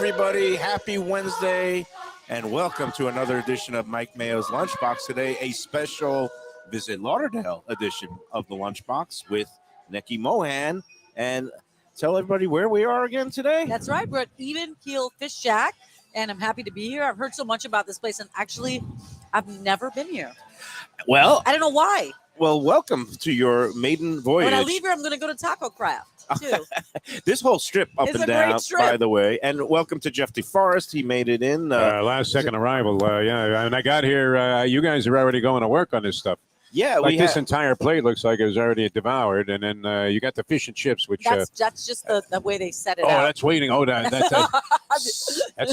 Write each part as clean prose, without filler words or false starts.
everybody. Happy Wednesday, and welcome to another edition of Mike Mayo's Lunchbox. Today, a special Visit Lauderdale edition of the Lunchbox with Nek Mohan. And tell everybody where we are again today. That's right. We're at Even Keel Fish Shack, and I'm happy to be here. I've heard so much about this place, and actually, I've never been here. Well, I don't know why. Well, welcome to your maiden voyage. When I leave here, I'm going to go to Taco Craft, too. This whole strip up It's and a down, great strip. by the way. And welcome to Jeff DeForest. He made it in. Last second arrival. Yeah, and I got here. You guys are already going to work on this stuff. Yeah, like this entire plate looks like it was already devoured, and then you got the fish and chips, which that's just the way they set it out. Oh, that's waiting. Oh, that's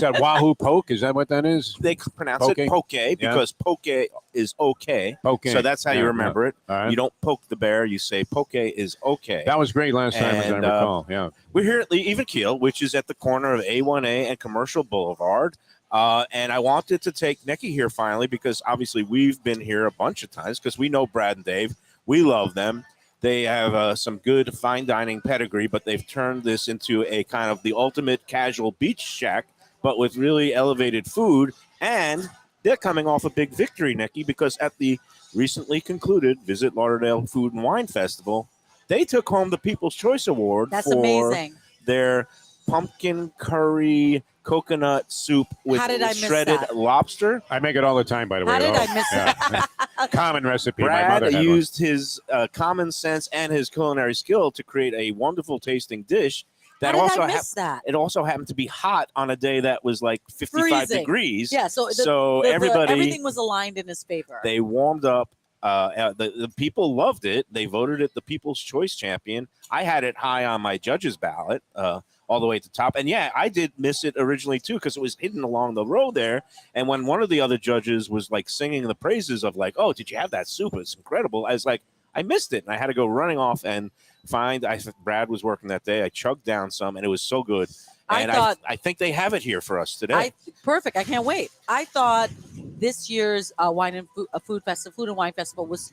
that Wahoo poke. Is that what that is? They pronounce it poke because poke is okay. Poke. So that's how you remember it. Right. You don't poke the bear. You say poke is okay. That was great last time, as I recall. Yeah, we're here at Even Keel, which is at the corner of A1A and Commercial Boulevard. And I wanted to take Neki here finally because obviously we've been here a bunch of times because we know Brad and Dave. We love them. They have some good fine dining pedigree, but they've turned this into a kind of the ultimate casual beach shack, but with really elevated food. And they're coming off a big victory, Neki, because at the recently concluded Visit Lauderdale Food and Wine Festival, they took home the People's Choice Award That's for amazing. Their pumpkin curry coconut soup with shredded lobster. I make it all the time, by the way. How did I miss that? Common recipe. Brad my mother used his common sense and his culinary skill to create a wonderful tasting dish. That How did I miss that? It also happened to be hot on a day that was like 55 Freezing. degrees. Yeah, so everything was aligned in his favor. They warmed up. The people loved it. They voted it the People's Choice Champion. I had it high on my judge's ballot, all the way at the top. And yeah, I did miss it originally too because it was hidden along the road there. And when one of the other judges was like singing the praises of like, "Oh, did you have that soup? It's incredible." I was like, I missed it, and I had to go running off and find. Brad was working that day. I chugged down some, and it was so good. And I think they have it here for us today. Perfect. I can't wait. I thought this year's food and wine festival was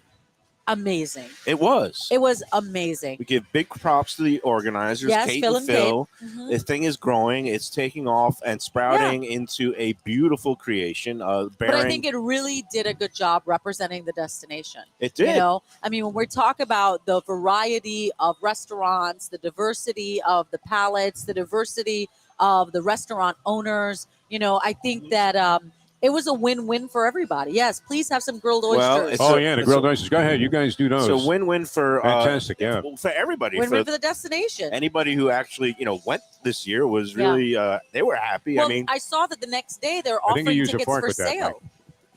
amazing. It was. It was amazing. We give big props to the organizers, yes, Kate Phil and Phil. Mm-hmm. This thing is growing. It's taking off and sprouting into a beautiful creation. But I think it really did a good job representing the destination. It did. You know, I mean, when we talk about the variety of restaurants, the diversity of the palates, the diversity of the restaurant owners, you know, I think that it was a win-win for everybody. Yes, please have some grilled oysters. The grilled oysters. Go ahead. You guys do those. It's a win-win for fantastic. For everybody. Win-win for the destination. Anybody who actually went this year was really they were happy. Well, I mean, I saw that the next day they're offering tickets for sale.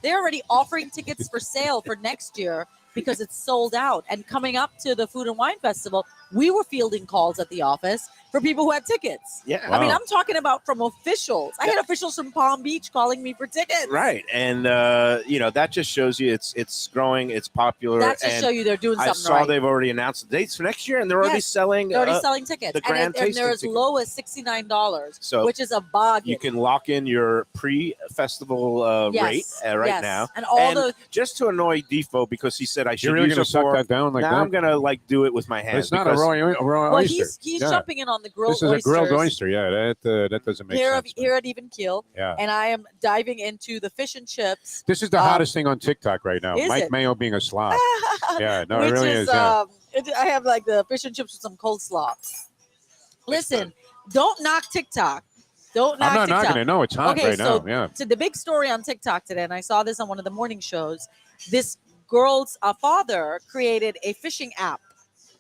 They're already offering tickets for sale for next year because it's sold out. And coming up to the Food and Wine Festival, we were fielding calls at the office for people who had tickets. Yeah. Wow. I mean, I'm talking about from officials. I had officials from Palm Beach calling me for tickets. Right. And, that just shows you it's growing, it's popular. That just show you they're doing something right. I saw right. they've already announced the dates for next year, and they're already selling. They're already selling tickets. The grand and they're as low as $69, which is a bargain. You can lock in your pre-festival rate right now. And just to annoy Defo, because he said I should really use going to suck that down like that? I'm going to do it with my hands. It's not a raw oyster. He's jumping in on the grilled oysters. This is a grilled oyster. Yeah, that doesn't make sense. Here at Even Keel. Yeah. And I am diving into the fish and chips. This is the hottest thing on TikTok right now. Mike Mayo being a slob. Yeah, no, it really is. I have like the fish and chips with some coleslaw. Listen, don't knock TikTok. I'm not knocking it. No, it's hot right now. Yeah. So the big story on TikTok today, and I saw this on one of the morning shows, this girl's father created a fishing app,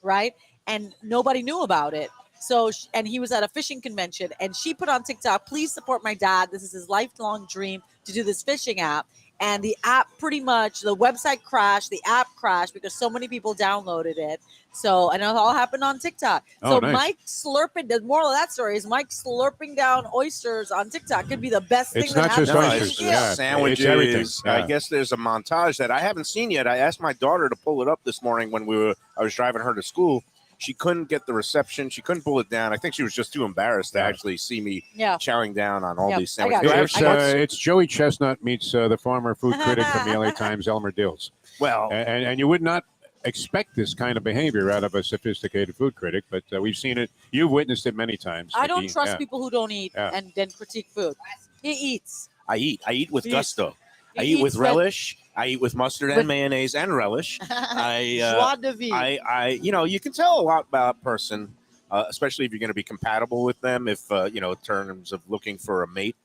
right? And nobody knew about it. So, and he was at a fishing convention, and she put on TikTok, "Please support my dad. This is his lifelong dream to do this fishing app." And the app the website crashed, the app crashed because so many people downloaded it. So, and it all happened on TikTok. Nice. Mike slurping, the moral of that story is Mike slurping down oysters on TikTok could be the best thing that happens. It's not just oysters. Sandwiches, everything. Yeah. I guess there's a montage that I haven't seen yet. I asked my daughter to pull it up this morning when I was driving her to school. She couldn't get the reception. She couldn't pull it down. I think she was just too embarrassed to actually see me chowing down on all these sandwiches. It's Joey Chestnut meets the former food critic from the LA Times, Elmer Dills. Well, and you would not expect this kind of behavior out of a sophisticated food critic, but we've seen it. You've witnessed it many times. I don't Nikki. trust Yeah. people who don't eat Yeah. and then critique food. He eats. I eat with He gusto. He I eat with eats relish. I eat with mustard with- and mayonnaise and relish. Joie de vivre. You can tell a lot about a person, especially if you're going to be compatible with them. If in terms of looking for a mate,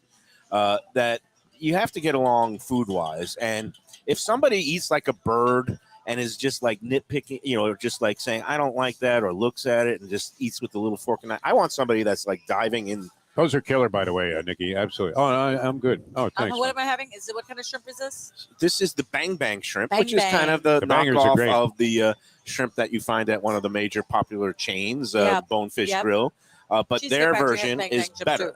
that you have to get along food wise. And if somebody eats like a bird and is just like nitpicking, or just like saying I don't like that, or looks at it and just eats with a little fork and knife, I want somebody that's like diving in. Those are killer, by the way, Nikki. Absolutely. Oh, I'm good. Oh, thanks. What am I having? What kind of shrimp is this? This is the Bang Bang shrimp, Bang which is kind of the bangers are knockoff great. of the shrimp that you find at one of the major popular chains, Yeah. Bonefish Yep. Grill. But Cheesecake their Factory has version Bang is Bang shrimp better.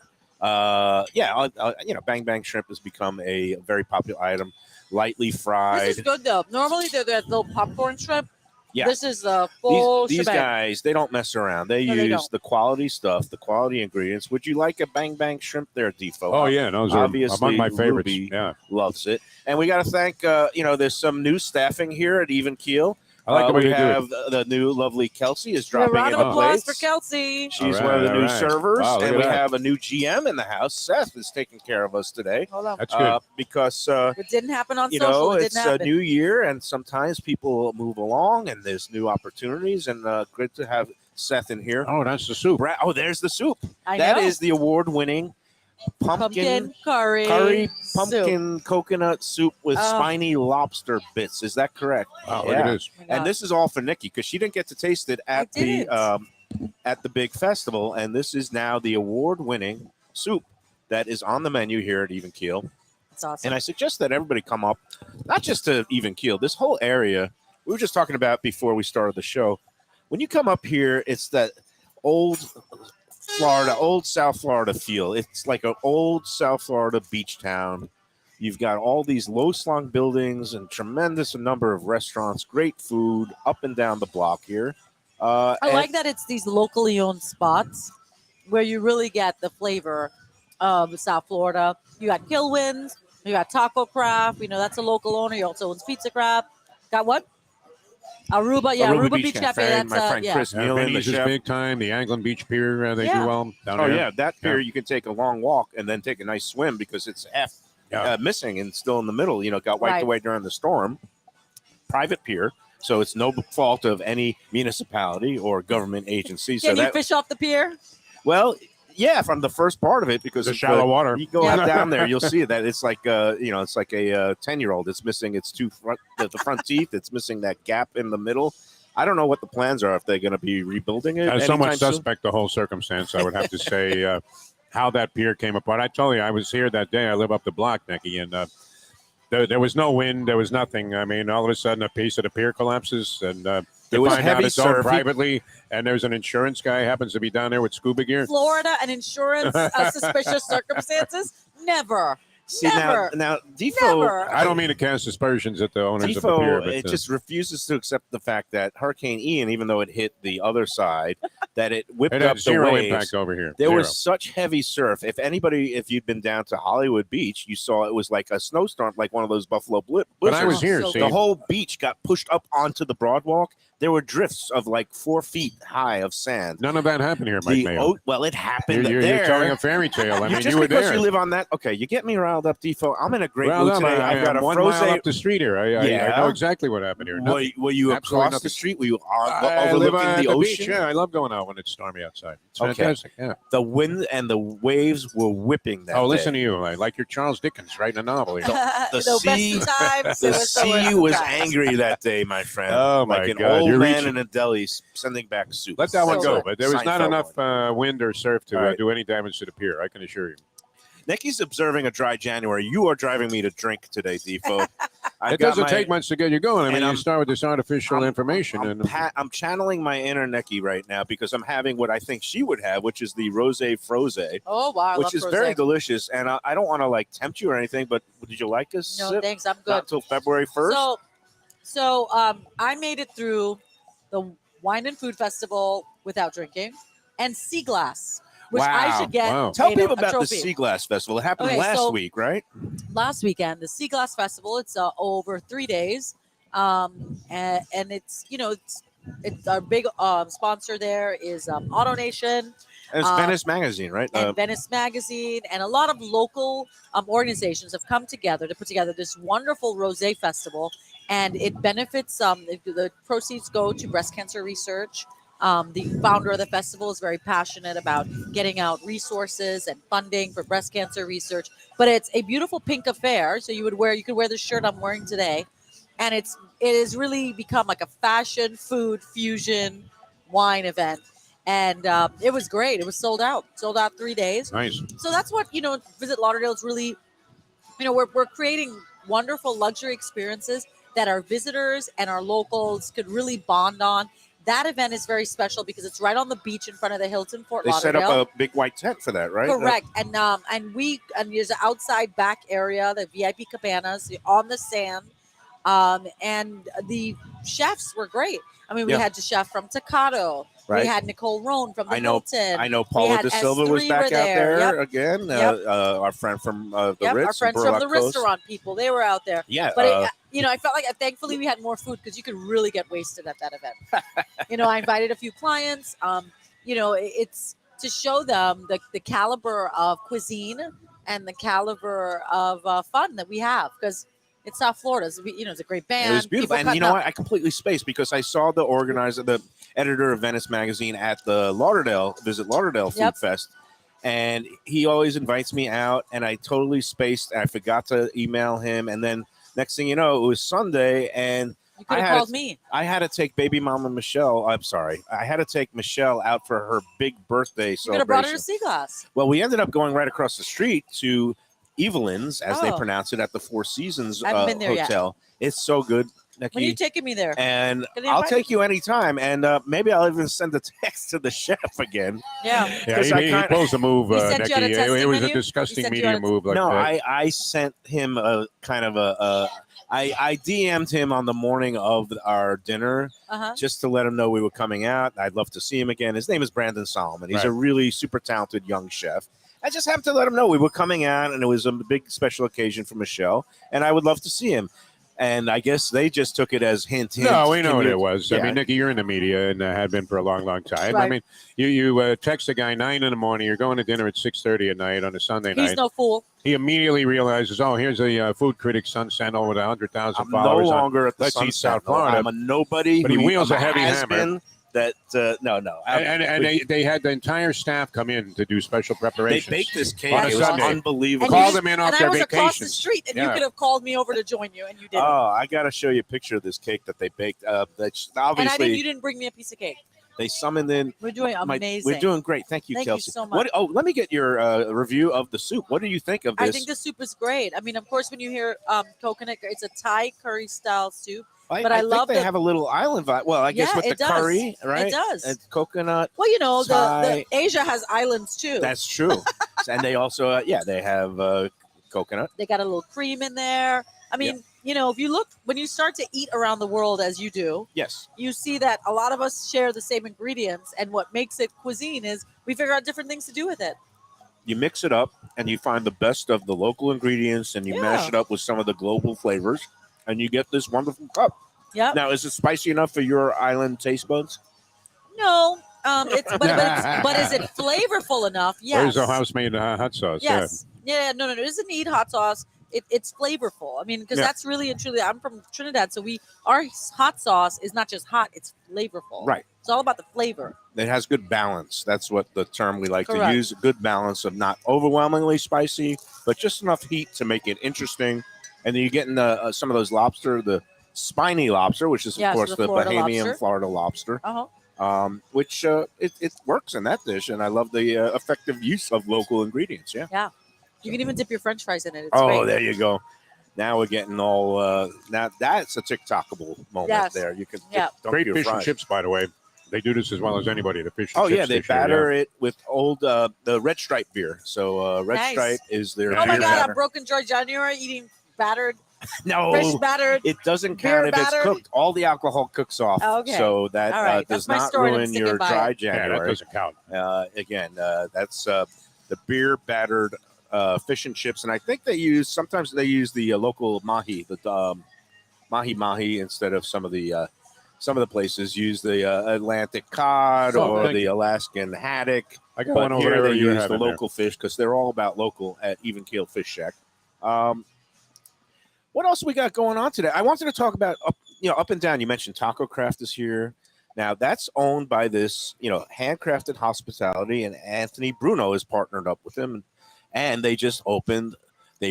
Bang Bang shrimp has become a very popular item, lightly fried. This is good though. Normally they're that little popcorn shrimp. Yeah. This is the full These shebang. guys, they don't mess around. They No, they use don't. the quality stuff, the quality ingredients. Would you like a Bang Bang shrimp there, Defo? Oh, yeah. Those are Obviously, among my favorites. Lubie Yeah. loves it. And we got to thank, there's some new staffing here at Even Keel. I like the way we you do have the new lovely Kelsey is A dropping round in of the applause plates. for Kelsey. She's All one of the right, new all right. servers, Wow, look and at we that. have a new GM in the house. Seth is taking care of us today. Hold on. That's good. Because It didn't happen on social. It it's didn't a happen. new year, and sometimes people move along, and there's new opportunities, and good to have Seth in here. Oh, that's the soup. There's the soup. I That know. is the award-winning pumpkin curry pumpkin coconut soup with Oh. spiny lobster bits. Is that correct? Wow, look at this. Oh my God. And this is all for Nikki because she didn't get to taste it at the big festival. And this is now the award-winning soup that is on the menu here at Even Keel. It's awesome. And I suggest that everybody come up, not just to Even Keel, this whole area. We were just talking about before we started the show. When you come up here, it's that old South Florida feel. It's like an old South Florida beach town. You've got all these low-slung buildings and tremendous number of restaurants, great food up and down the block here. I like that it's these locally owned spots where you really get the flavor of South Florida. You got Kilwins, you got Taco Craft. That's a local owner. You also owns Pizza Craft. Got what? Aruba, Aruba Beach Cafe. That's my friend Chris Nealon, the Vinny's is chef. big time. The Anglin Beach Pier, they Yeah. do well down Oh there. yeah, that pier Yeah. you can take a long walk and then take a nice swim because it's half Yeah. missing and still in the middle. Got wiped Right. away during the storm. Private pier, so it's no fault of any municipality or government agency. Can so you fish off the pier? Yeah, from the first part of it because The it's shallow water. You go Yeah. out down there, you'll see that it's like it's like a 10-year-old. It's missing its the front teeth. It's missing that gap in the middle. I don't know what the plans are if they're going to be rebuilding it. Somewhat anytime soon. suspect, the whole circumstance, I would have to say, how that pier came apart. I told you, I was here that day. I live up the block, Nikki, and there was no wind. There was nothing. I mean, all of a sudden, a piece of the pier collapses, and There was find out heavy it's owned surf. privately, and there's an insurance guy happens to be down there with scuba gear. Florida and insurance suspicious circumstances? Never. See Never. now, Defo. Never. I don't mean to cast aspersions at the owners of the pier, Defo, but it just refuses to accept the fact that Hurricane Ian, even though it hit the other side, that it whipped it up had the zero waves. impact over here. There Zero. was such heavy surf. If you'd been down to Hollywood Beach, you saw it was like a snowstorm, like one of those Buffalo blizzards. But I was here. So See, The whole beach got pushed up onto the Broadwalk. There were drifts of like 4 feet high of sand. none of that happened here, Mike Mayo. It happened You're there. telling a fairy tale. I mean, Just you were because there. you live on that, okay, you get me riled up, Defo. I'm in a great Well, mood no, today. I, I've got I'm a 1 frozen. mile up the street here. I Yeah. know exactly what happened here. Were you Absolutely across nothing. the street? Were you I live overlooking at the the ocean? beach. Yeah, I love going out when it's stormy outside. It's Okay. fantastic. Yeah. The wind and the waves were whipping that Oh, day. listen to you. Like you're Charles Dickens writing a novel here. The the sea- best of times. The it was the sea worst of was times. angry that day, my friend. Oh, my like an God. old You're man reaching. in a deli sending back soup. Let that one So go. good. But there was not Seinfeld enough wind or surf to All right. do any damage to the pier. I can assure you. Nikki's observing a dry January. You are driving me to drink today, Defo. It doesn't take much to get you going. I mean, and you I'm- start with this artificial information. I'm channeling my inner Nikki right now because I'm having what I think she would have, which is the rosé frosé, Oh wow, I which love is rosé. very delicious. And I don't want to like tempt you or anything, but did you like this? No, thanks. I'm good. Not until February 1st. So I made it through the Wine and Food Festival without drinking, and Sea Glass, which I Wow. should get. Wow. Tell made people a about the trophy. Sea Glass Festival. It happened Okay, last so- week, right? Last weekend, the Sea Glass Festival. It's over 3 days. And it's it's our big sponsor there is AutoNation. And it's Venice Magazine, right? And Venice Magazine and a lot of local organizations have come together to put together this wonderful rosé festival, and it benefits. The proceeds go to breast cancer research. The founder of the festival is very passionate about getting out resources and funding for breast cancer research. But it's a beautiful pink affair, so you could wear the shirt I'm wearing today, and it has really become like a fashion, food, fusion, wine event. And it was great. It was sold out 3 days. Nice. So that's what Visit Lauderdale is really. We're creating wonderful luxury experiences that our visitors and our locals could really bond on. That event is very special because it's right on the beach in front of the Hilton Fort they Lauderdale. set up a big white tent for that, right? Correct. And there's an outside back area, the VIP cabanas on the sand. And the chefs were great. I mean, we had the chef from Toccato. Right. We had Nicole Rohn from the Hilton. I know Paula De Silva was back out there again. Yep. Our friend from the Ritz. Our friends from the restaurant people, they were out there. Yeah. But I felt like thankfully we had more food because you could really get wasted at that event. I invited a few clients. It's to show them the caliber of cuisine and the caliber of fun that we have because it's South Florida. So it's a great band. It was beautiful. And you know what? I completely spaced because I saw the organizer, the editor of Venice Magazine at the Visit Lauderdale Food Fest. And he always invites me out, and I totally spaced. I forgot to email him. And then next thing you know, it was Sunday, and you could have called me. I had to take baby mama Michelle. I'm sorry. I had to take Michelle out for her big birthday celebration. You could have brought her to Sea Glass. Well, we ended up going right across the street to Evelyn's, as they pronounce it, at the Four Seasons Hotel. Yet. It's so good, Nikki. When are you taking me there? And I'll take you anytime. And maybe I'll even send a text to the chef again. Yeah. He pulls a move, Nikki. It was a disgusting media move. Like no, that. I sent him a kind of I DM'd him on the morning of our dinner just to let him know we were coming out. I'd love to see him again. His name is Brandon Solomon. He's a really super talented young chef. I just happened to let him know we were coming out, and it was a big special occasion for Michelle, and I would love to see him. And I guess they just took it as hint. No, we know what it was. Yeah. I mean, Nikki, you're in the media and had been for a long, long time. Right. I mean, you text a guy 9 a.m. You're going to dinner at 6:30 at night on a Sunday night. He's no fool. He immediately realizes, oh, here's a food critic, Sun Sentinel, with 100,000 followers. No longer at the Let's Sun eat South Florida. I'm a nobody. But he wields a heavy hammer. That no. And they had the entire staff come in to do special preparations. They baked this cake. On a it was Sunday. unbelievable. Call them in off their vacation. And I was across the street, and you could have called me over to join you, and you didn't. Oh, I got to show you a picture of this cake that they baked. That's obviously. And you didn't bring me a piece of cake. They summoned in. We're doing amazing. We're doing great. Thank you, Kelsey. Thank you so much. Let me get your review of the soup. What do you think of this? I think the soup is great. I mean, of course, when you hear coconut, it's a Thai curry style soup. But I love they have a little island vibe. Well, I guess with the curry, right? It does. And coconut. Well, the Asia has islands too. That's true. And they also, they have coconut. They got a little cream in there. I mean, if you look, when you start to eat around the world as you do, yes, you see that a lot of us share the same ingredients. And what makes it cuisine is we figure out different things to do with it. You mix it up and you find the best of the local ingredients and you mash it up with some of the global flavors. And you get this wonderful cup. Yeah. Now, is it spicy enough for your island taste buds? No. But is it flavorful enough? Yes. Where's the house-made hot sauce? Yes. Yeah. No. It doesn't need hot sauce. It's flavorful. I mean, because that's really and truly. I'm from Trinidad, so our hot sauce is not just hot; it's flavorful. Right. It's all about the flavor. It has good balance. That's what the term we like to use. A good balance of not overwhelmingly spicy, but just enough heat to make it interesting. And then you get in some of those lobster, the spiny lobster, which is of course the Bahamian Florida lobster, which it works in that dish, and I love the effective use of local ingredients. Yeah, you can even dip your French fries in it. It's great. There you go. Now we're getting all now that's a TikTokable moment there. You can great fish and chips, by the way. They do this as well as anybody. The fish. And chips they batter it with old the Red Stripe beer. So Red Stripe is their. Oh my beer God! batter. On Broken Joy January, eating battered. No, fresh battered. It doesn't count if it's cooked. All the alcohol cooks off. Okay. So that does not ruin your dry January. Yeah, that doesn't count. Again, that's the beer battered fish and chips, and I think sometimes they use the local mahi, mahi mahi instead of some of the places use the Atlantic cod So or good. the Alaskan haddock. I got But one over here there. they You're use the having there. local fish because they're all about local at Even Keel Fish Shack. What else we got going on today? I wanted to talk about up and down. You mentioned Taco Craft is here. Now that's owned by this handcrafted hospitality, and Anthony Bruno is partnered up with them, and they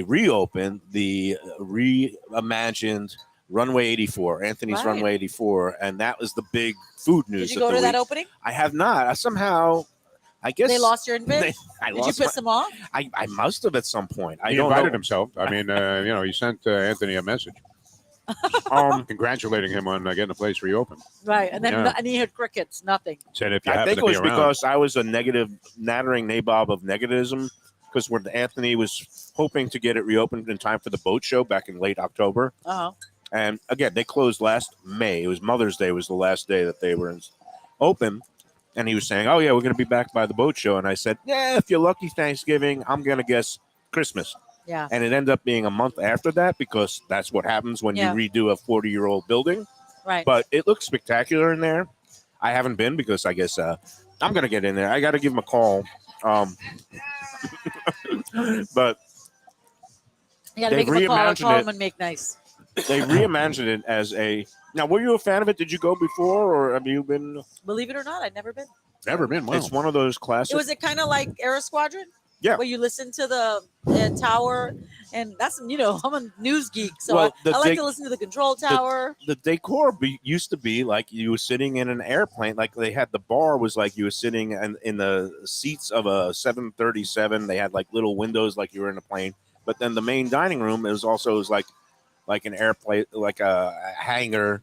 reopened the reimagined Runway 84, Anthony's Right. Runway 84, and that was the big food news. Did you go of the to that week. opening? I have not. I guess They lost your invite. I Did you lost piss them off? I must have at some point. I He don't invited know. himself. I mean, he sent Anthony a message congratulating him on getting the place reopened. Right, and then Yeah. and he heard crickets. Nothing. Said if you I happen think it to be was around. because I was a negative, nattering nabob of negativism. Because when Anthony was hoping to get it reopened in time for the boat show back in late October, Uh-huh. and again they closed last May. It was Mother's Day was the last day that they were open, and he was saying, "Oh yeah, we're going to be back by the boat show." And I said, "Yeah, if you're lucky, Thanksgiving. I'm going to guess Christmas." Yeah. And it ended up being a month after that because that's what happens when Yeah. you redo a 40-year-old building. Right. But it looks spectacular in there. I haven't been because I guess I'm going to get in there. I got to give him a call. But You got to they've make him a call. reimagined Call it. him and make nice. they reimagined it as a. Now, were you a fan of it? Did you go before, or have you been? Believe it or not, I'd never been. Never been. Wow. It's one of those classic. Was it kind of like Air Squadron? Yeah. Where you listen to the tower, and that's I'm a news geek, so Well, I like to listen to the control tower. The decor used to be like you were sitting in an airplane. Like they had the bar was like you were sitting in the seats of a 737. They had like little windows like you were in a plane. But then the main dining room was like an airplane, like a hangar.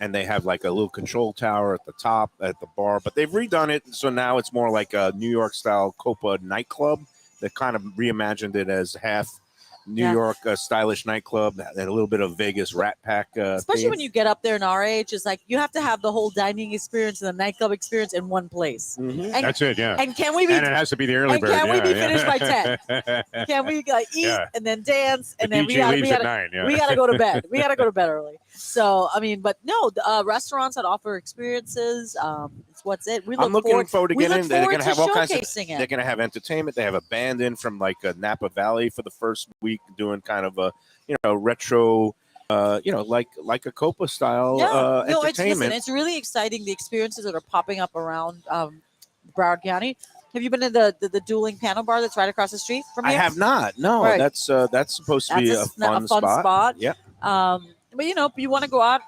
And they have like a little control tower at the top at the bar. But they've redone it. So now it's more like a New York style Copa nightclub. They kind of reimagined it as half New York stylish nightclub and a little bit of Vegas Rat Pack. Especially theme. when you get up there in our age, it's like you have to have the whole dining experience and the nightclub experience in one place. Mhm. And, That's it. Yeah. and can we be? And it has to be the early and bird. can we yeah, be yeah. finished by 10? Can we eat Yeah. and then dance and The then DJ leaves at gotta 9. Yeah. we gotta go to bed. We gotta go to bed early. So I mean, but no, restaurants that offer experiences. It's what's it. I'm looking forward to we getting look in. They're forward going to have all kinds of. showcasing it. They're going to have entertainment. They have a band in from like Napa Valley for the first week, doing kind of a retro, like a Copa style entertainment. It's really exciting. The experiences that are popping up around Broward County. Have you been to the dueling piano bar that's right across the street from I here? have not. No, Right. that's supposed to be a fun spot. Yeah. But you want to go out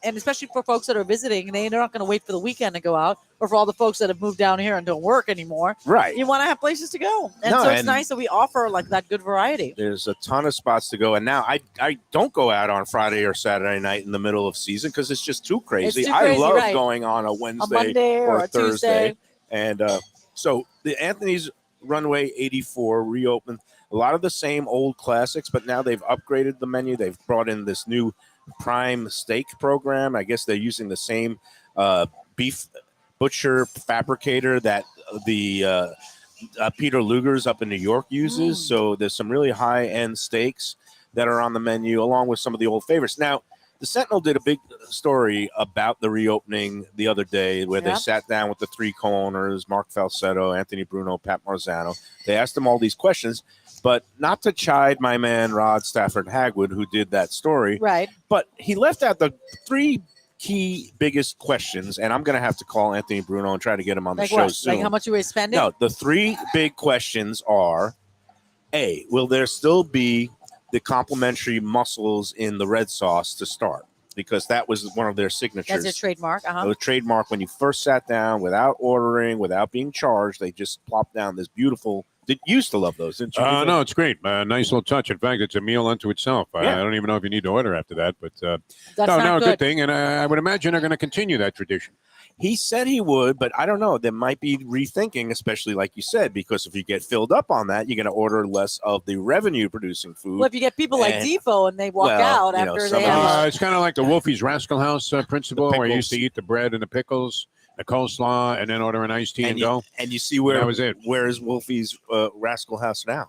and especially for folks that are visiting, they're not going to wait for the weekend to go out, or for all the folks that have moved down here and don't work anymore. Right. You want to have places to go, and No, so it's and- nice that we offer like that good variety. There's a ton of spots to go, and now I don't go out on Friday or Saturday night in the middle of season because it's just too crazy. too I crazy, love right. going on a A Wednesday Monday or a Thursday. Tuesday. And so the Anthony's Runway 84 reopened. A lot of the same old classics, but now they've upgraded the menu. They've brought in this new prime steak program. I guess they're using the same beef butcher fabricator that the Peter Luger's up in New York uses. So there's some really high-end steaks that are on the menu, along with some of the old favorites. Now, the Sentinel did a big story about the reopening the other day where they sat down with the three co-owners, Mark Falsetto, Anthony Bruno, Pat Marzano. They asked them all these questions, but not to chide my man Rod Stafford Hagwood, who did that story. Right. But he left out the three key biggest questions, and I'm going to have to call Anthony Bruno and try to get him on the Like show what? soon. Like how much you were spending? No, the three big questions are, A, will there still be the complimentary mussels in the red sauce to start? Because that was one of their signatures. That's a trademark. It was trademark when you first sat down without ordering, without being charged. They just plopped down this beautiful. You used to love those, didn't you? No, it's great. Nice little touch. In fact, it's a meal unto itself. I don't even know if you need to order after that, but That's good thing. And I would imagine they're going to continue that tradition. He said he would, but I don't know. There might be rethinking, especially like you said, because if you get filled up on that, you're going to order less of the revenue-producing food. Well, if you get people like Defo and they walk out after they have It's kind of like the Wolfie's Rascal House principle, where you used to pickles. eat the bread and the pickles, the coleslaw, and then order an iced tea and go. And you see where That was it. Where is Wolfie's Rascal House now?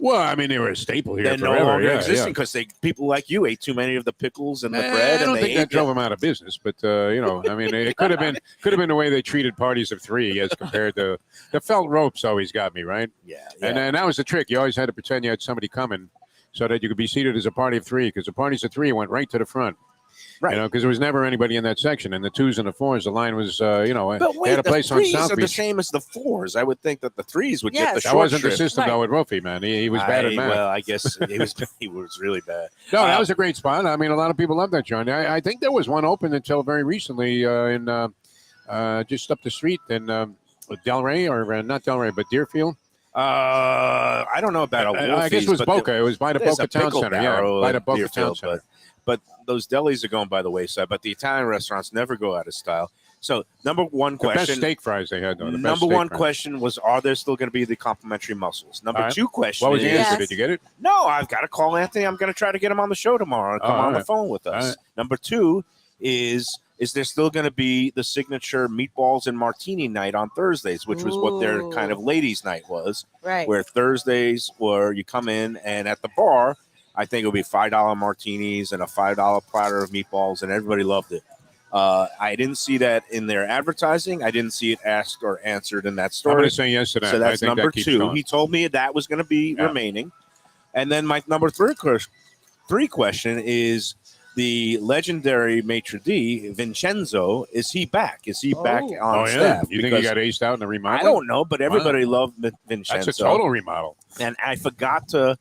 Well, I mean, they were a staple here They're no forever. longer yeah, existing because people like you ate too many of the pickles and the yeah. bread. I don't and think they that drove them out of business, but you know, I mean, it could have been the way they treated parties of 3 as compared to the felt ropes. Always got me right. Yeah. And that was the trick. You always had to pretend you had somebody coming so that you could be seated as a party of 3, because the parties of 3 went right to the front. Right. You know, because there was never anybody in that section. And the 2s and the 4s, the line was, you know, But they wait, had a the place on 3s South are the Beach. same as the 4s. I would think that the 3s would get the Yes. That short wasn't the shrift. system, though, with Wolfie, man. He was bad at math. Well, I guess he was really bad. No, that was a great spot. I mean, a lot of people love that joint. I think there was one open until very recently in just up the street in Delray, or not Delray, but Deerfield. I don't know about a Wolfie's, I guess it was but Boca. It was by the there's Boca a Town Pickle Center. Barrel Yeah, by the in Boca Town Deerfield, Center. But those delis are going by the wayside. But the Italian restaurants never go out of style. So number one The best question. steak fries they had, though. The best Number steak one fries. question was, are there still going to be the complimentary mussels? Number All right. 2 question What was the is, answer? Yes. Did you get it? no, I've got to call Anthony. I'm going to try to get him on the show tomorrow and come all on the right. phone with us. All right. Number 2 is there still going to be the signature meatballs and martini night on Thursdays, which was what their Ooh. kind of ladies' night was, Right. where Thursdays where you come in and at the bar, I think it'll be $5 martinis and a $5 platter of meatballs, and everybody loved it. I didn't see that in their advertising. I didn't see it asked or answered in that I'm story. going to say yes to that. So I that's think number that keeps 2. going. He told me that was going to be Yeah. remaining. And then my number 3 question is the legendary maitre d', Vincenzo. Is he back? Is he back Oh. on Oh, yeah. staff? You think he Because got aced out in the remodel? I don't know, but everybody loved Vincenzo. That's a total remodel. And I forgot to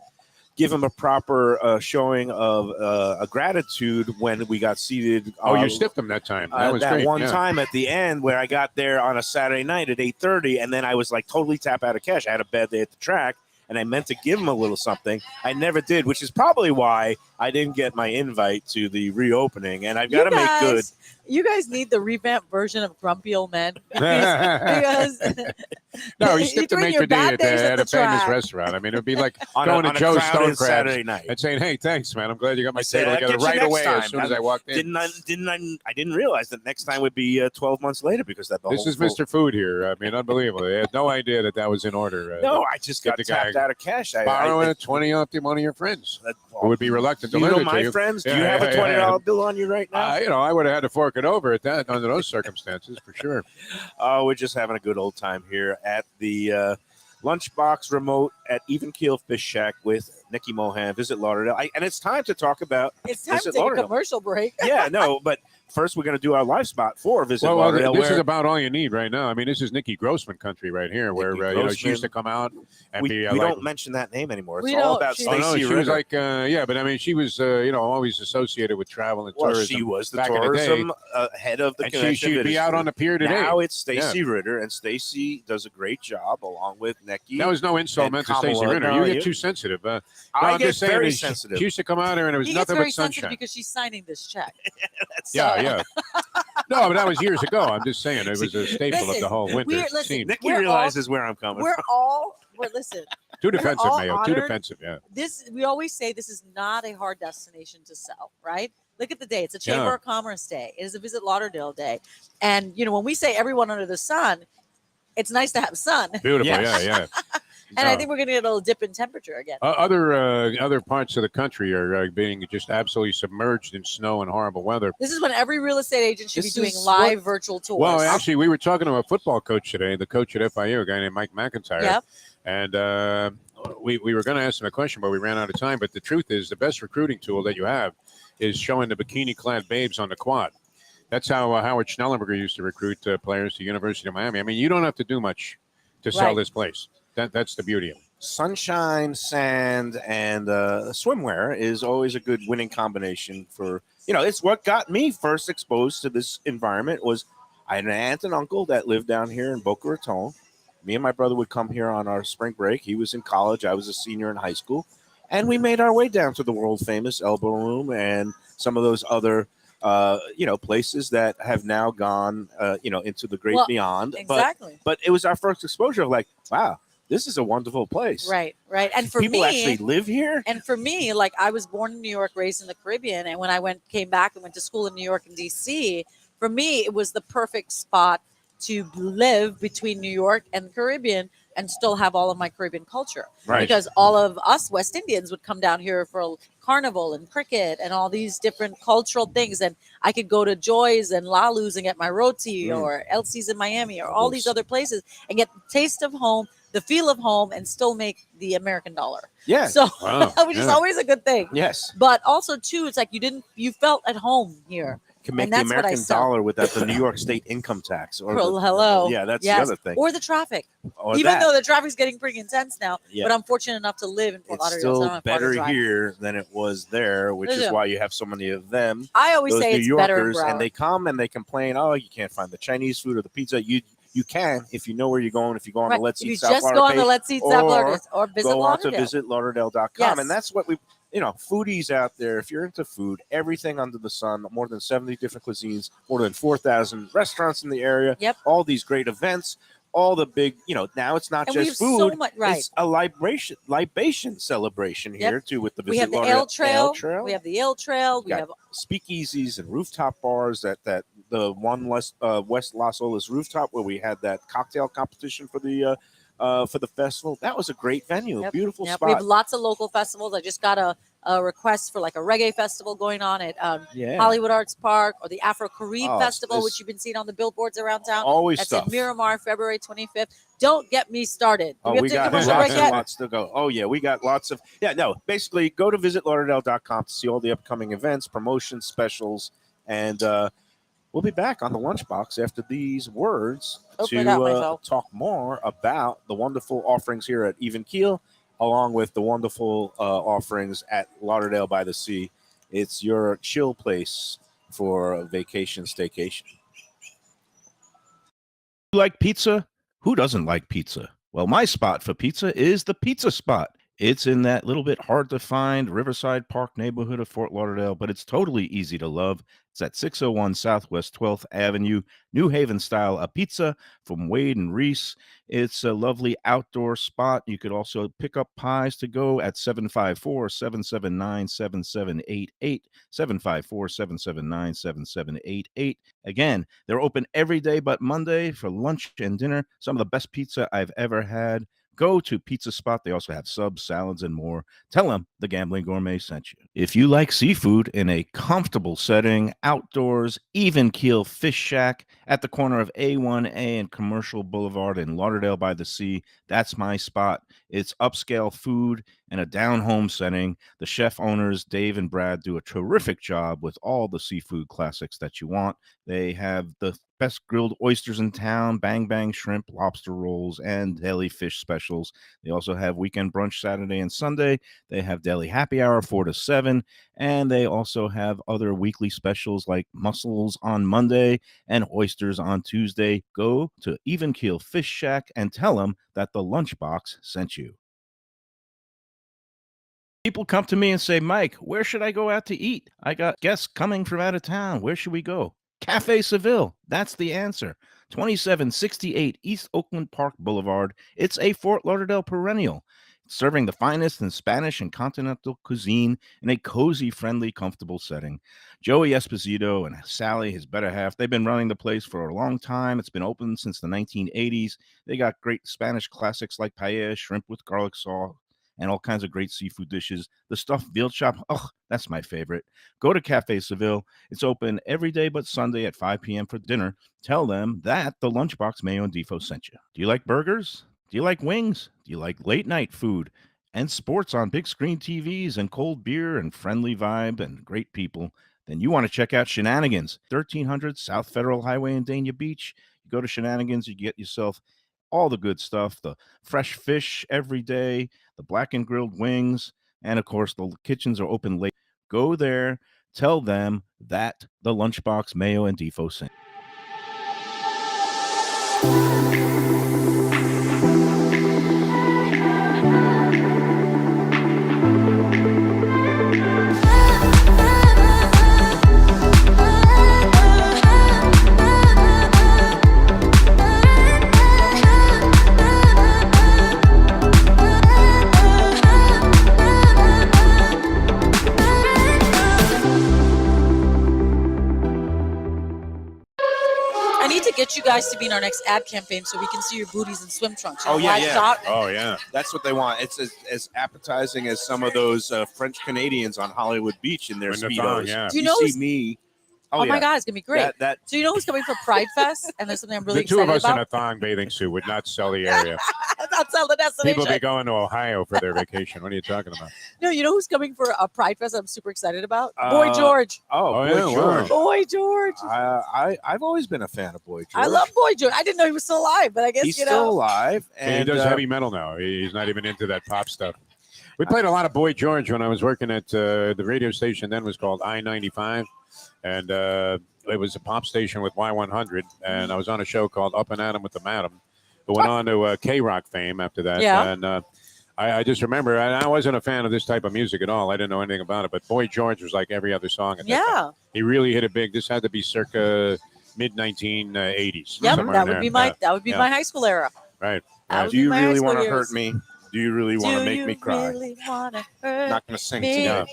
give him a proper showing of a gratitude when we got seated. Oh, you stiffed him that time. That was that great. one yeah. time at the end where I got there on a Saturday night at 8:30, and then I was like totally tap out of cash. I had a bad day at the track, and I meant to give him a little something. I never did, which is probably why I didn't get my invite to the reopening. And I've got to make good. You guys need the revamped version of Grumpy Old Men because No, he stiffed the during your maitre d' bad at, days at a famous track. restaurant. I mean, it would be like on going a to Joe's crowded Stone Crabs Saturday night. and saying, "Hey, thanks, man. I'm glad you got my I said, table "I'll together get you right next away time." as soon as I walked in." I didn't realize that next time would be 12 months later because that the This whole is Mr. Food here. I mean, unbelievable. They had no idea that was in order. No, I just Get got the guy tapped out of cash. borrow it 20 off to one of your friends who would be reluctant Do to you lend know it to my you. friends? Do Yeah, you have a yeah, yeah. $20 bill on you right now? You know, I would have had to fork it over at that under those circumstances for sure. We're just having a good old time here at the Lunchbox remote at Even Keel Fish Shack with Nek Mohan. Visit Lauderdale. And it's time to talk about It's time Visit to take Lauderdale. a commercial break. Yeah, no, but first we're going to do our live spot for Visit Well, Lauderdale. this where is about all you need right now. I mean, this is Nikki Grossman country right here, where Nikki you know, she Grossman. used to come out and we be like, like, don't mention that name anymore. It's We all don't. about She- Stacey oh no, she Ritter. was like, yeah, but I mean, she was, you know, always associated with travel and well, tourism. she was the back in the day. tourism head of the And convention. she'd be out on the pier today. Now it's Stacey Ritter, and Stacey does a great job along with Neki. That was no insult and meant to Stacey Kamala. Ritter. No, You get you- too sensitive. No, I I'm get just saying very that sensitive. She used to come out here and it was He gets nothing very but sensitive sunshine. because she's signing this check. Yeah, yeah. No, but that was years ago. I'm just saying it was a staple of Listen, the whole winter listen, scene. Nikki We're realizes where I'm coming We're from. listen. Too defensive, all Mayo. Too honored. defensive. Yeah. We always say this is not a hard destination to sell, right? Look at the day. It's a Chamber Yeah. of Commerce day. It is a Visit Lauderdale day. And you know, when we say everyone under the sun, it's nice to have sun. Beautiful. Yes. Yeah, yeah. And I think we're gonna get a little dip in temperature again. Other parts of the country are being just absolutely submerged in snow and horrible weather. This is when every real estate agent should This be doing is live virtual tours. Well, actually, we were talking to a football coach today, the coach at FIU, a guy named Mike McIntyre. Yep. And we were going to ask him a question, but we ran out of time. But the truth is, the best recruiting tool that you have is showing the bikini-clad babes on the quad. That's how Howard Schnellenberger used to recruit players to University of Miami. I mean, you don't have to do much to sell Right. this place. That's the beauty of it. Sunshine, sand, and swimwear is always a good winning combination for, it's what got me first exposed to this environment. Was I had an aunt and uncle that lived down here in Boca Raton. Me and my brother would come here on our spring break. He was in college. I was a senior in high school. And we made our way down to the world famous Elbow Room and some of those other places that have now gone, into the great Well, beyond. exactly. But it was our first exposure of like, wow, this is a wonderful place. Right. And for People me, actually live here. and for me, like I was born in New York, raised in the Caribbean, and when I came back and went to school in New York and DC, for me it was the perfect spot to live between New York and the Caribbean. and still have all of my Caribbean culture. Right. Because all of us West Indians would come down here for carnival and cricket and all these different cultural things. And I could go to Joy's and Lalu's and get my roti or Elsie's in Miami or all these other places and get the taste of home, the feel of home, and still make the American dollar. Yeah. So, Wow. which is always a good thing. Yes. But also, too, it's like you felt at home here. Can make And the that's what I American sell. dollar without the New York State income tax. Or Well, hello. Yeah, that's Yes. the other thing. Or the traffic. Or Even that. though the traffic's getting pretty intense now, Yeah. but I'm fortunate enough to live in Fort It's Lauderdale. so I don't still have far to better drive. here than it was there, which is Yeah. why you have so many of them. I always Those say New it's better in Yorkers, and Broward. they come and they complain, oh, you can't find the Chinese food or the pizza. You can if you know where you're going. If you go on Right. the Let's If you Eat South just Florida go on the page, Let's Eat South or Florida or visit go on to Lauderdale. visitlauderdale.com. Yes. And that's what foodies out there, if you're into food, everything under the sun, more than 70 different cuisines, more than 4,000 restaurants in the area, Yep. all these great events, all the big, now it's not And we have just food. so much, right. It's a libation celebration here, too, with the We Visit have the Lauderdale Ale Trail. We have the Ale Trail. We got have speakeasies and rooftop bars that the one West Las Olas rooftop where we had that cocktail competition for the festival. That was a great venue, a beautiful We spot. have lots of local festivals. I just got a request for like a reggae festival going on at Yeah. Hollywood Arts Park, or the Afro Carib Oh, Festival, it's- which you've been seeing on the billboards around town. Always That's stuff. in Miramar, February 25th. Don't get me started. Oh, have we to take got a commercial lots break and yet? lots to go. Oh, yeah, we got lots of. Yeah, no, basically go to visitlauderdale.com to see all the upcoming events, promotions, specials, and we'll be back on the Lunchbox after these words Oh, to forgot myself. talk more about the wonderful offerings here at Even Keel, along with the wonderful offerings at Lauderdale by the Sea. It's your chill place for a vacation staycation. You like pizza? Who doesn't like pizza? Well, my spot for pizza is the Pizza Spot. It's in that little bit hard to find Riverside Park neighborhood of Fort Lauderdale, but it's totally easy to love. It's at 601 Southwest 12th Avenue, New Haven style, a pizza from Wade and Reese. It's a lovely outdoor spot. You could also pick up pies to go at 754-779-7788, 754-779-7788. Again, they're open every day but Monday for lunch and dinner. Some of the best pizza I've ever had. Go to Pizza Spot. They also have subs, salads, and more. Tell them the Gambling Gourmet sent you. If you like seafood in a comfortable setting, outdoors, Even Keel Fish Shack at the corner of A1A and Commercial Boulevard in Lauderdale by the Sea, that's my spot. It's upscale food in a down-home setting. The chef owners, Dave and Brad, do a terrific job with all the seafood classics that you want. They have the best grilled oysters in town, bang bang shrimp, lobster rolls, and deli fish specials. They also have weekend brunch Saturday and Sunday. They have deli happy hour 4 to 7, and they also have other weekly specials like mussels on Monday and oysters on Tuesday. Go to Even Keel Fish Shack and tell them that the Lunchbox sent you. People come to me and say, Mike, where should I go out to eat? I got guests coming from out of town. Where should we go? Cafe Seville. That's the answer. 2768 East Oakland Park Boulevard. It's a Fort Lauderdale perennial, serving the finest in Spanish and continental cuisine in a cozy, friendly, comfortable setting. Joey Esposito and Sally, his better half, they've been running the place for a long time. It's been open since the 1980s. They got great Spanish classics like paella, shrimp with garlic sauce, and all kinds of great seafood dishes. The stuffed veal chop, that's my favorite. Go to Cafe Seville. It's open every day but Sunday at 5 p.m. for dinner. Tell them that the Lunchbox Mayo and Defo sent you. Do you like burgers? Do you like wings? Do you like late night food and sports on big screen TVs and cold beer and friendly vibe and great people? Then you want to check out Shenanigans, 1300 South Federal Highway in Dania Beach. You go to Shenanigans, you get yourself all the good stuff, the fresh fish every day, the black and grilled wings, and of course, the kitchens are open late. Go there, tell them that the Lunchbox Mayo and Defo sent. you guys to be in our next ad campaign so we can see your booties in swim trunks. You Oh, know, yeah, live yeah. shot. Oh yeah. That's what they want. It's as appetizing as some of those French Canadians on Hollywood Beach in their In the speedos. thong, yeah. Do you You know see who's- me. Oh, my yeah. God, it's going to be great. That So you know who's coming for Pride Fest? And there's something I'm really The two of excited us in a about. thong bathing suit would not sell the area. That's all the destination. People be going to Ohio for their vacation. What are you talking about? No, you know who's coming for a Pride Fest? I'm super excited about Uh, Boy George. Oh, Oh, Boy yeah, wow. George. Boy George. I've always been a fan of Boy George. I love Boy George. I didn't know he was still alive, but I guess He's you still know. alive, And he and does heavy metal now. He's not even into that pop stuff. We played a lot of Boy George when I was working at the radio station. Then was called I-95, and it was a pop station with Y100. And I was on a show called Up and At 'Em with the Madam, who went on to K-Rock fame after that. Yeah. And I just remember I wasn't a fan of this type of music at all. I didn't know anything about it. But Boy George was like every other song at that time. Yeah. He really hit it big. This had to be circa mid-1980s. Yep. somewhere That in would there. be my Yeah, that would be yeah. my high school era. right. That right. would do be you my really high school want to years. hurt me? Do you really want to make me cry? Really wanna hurt Not going to sing me? today. Yeah.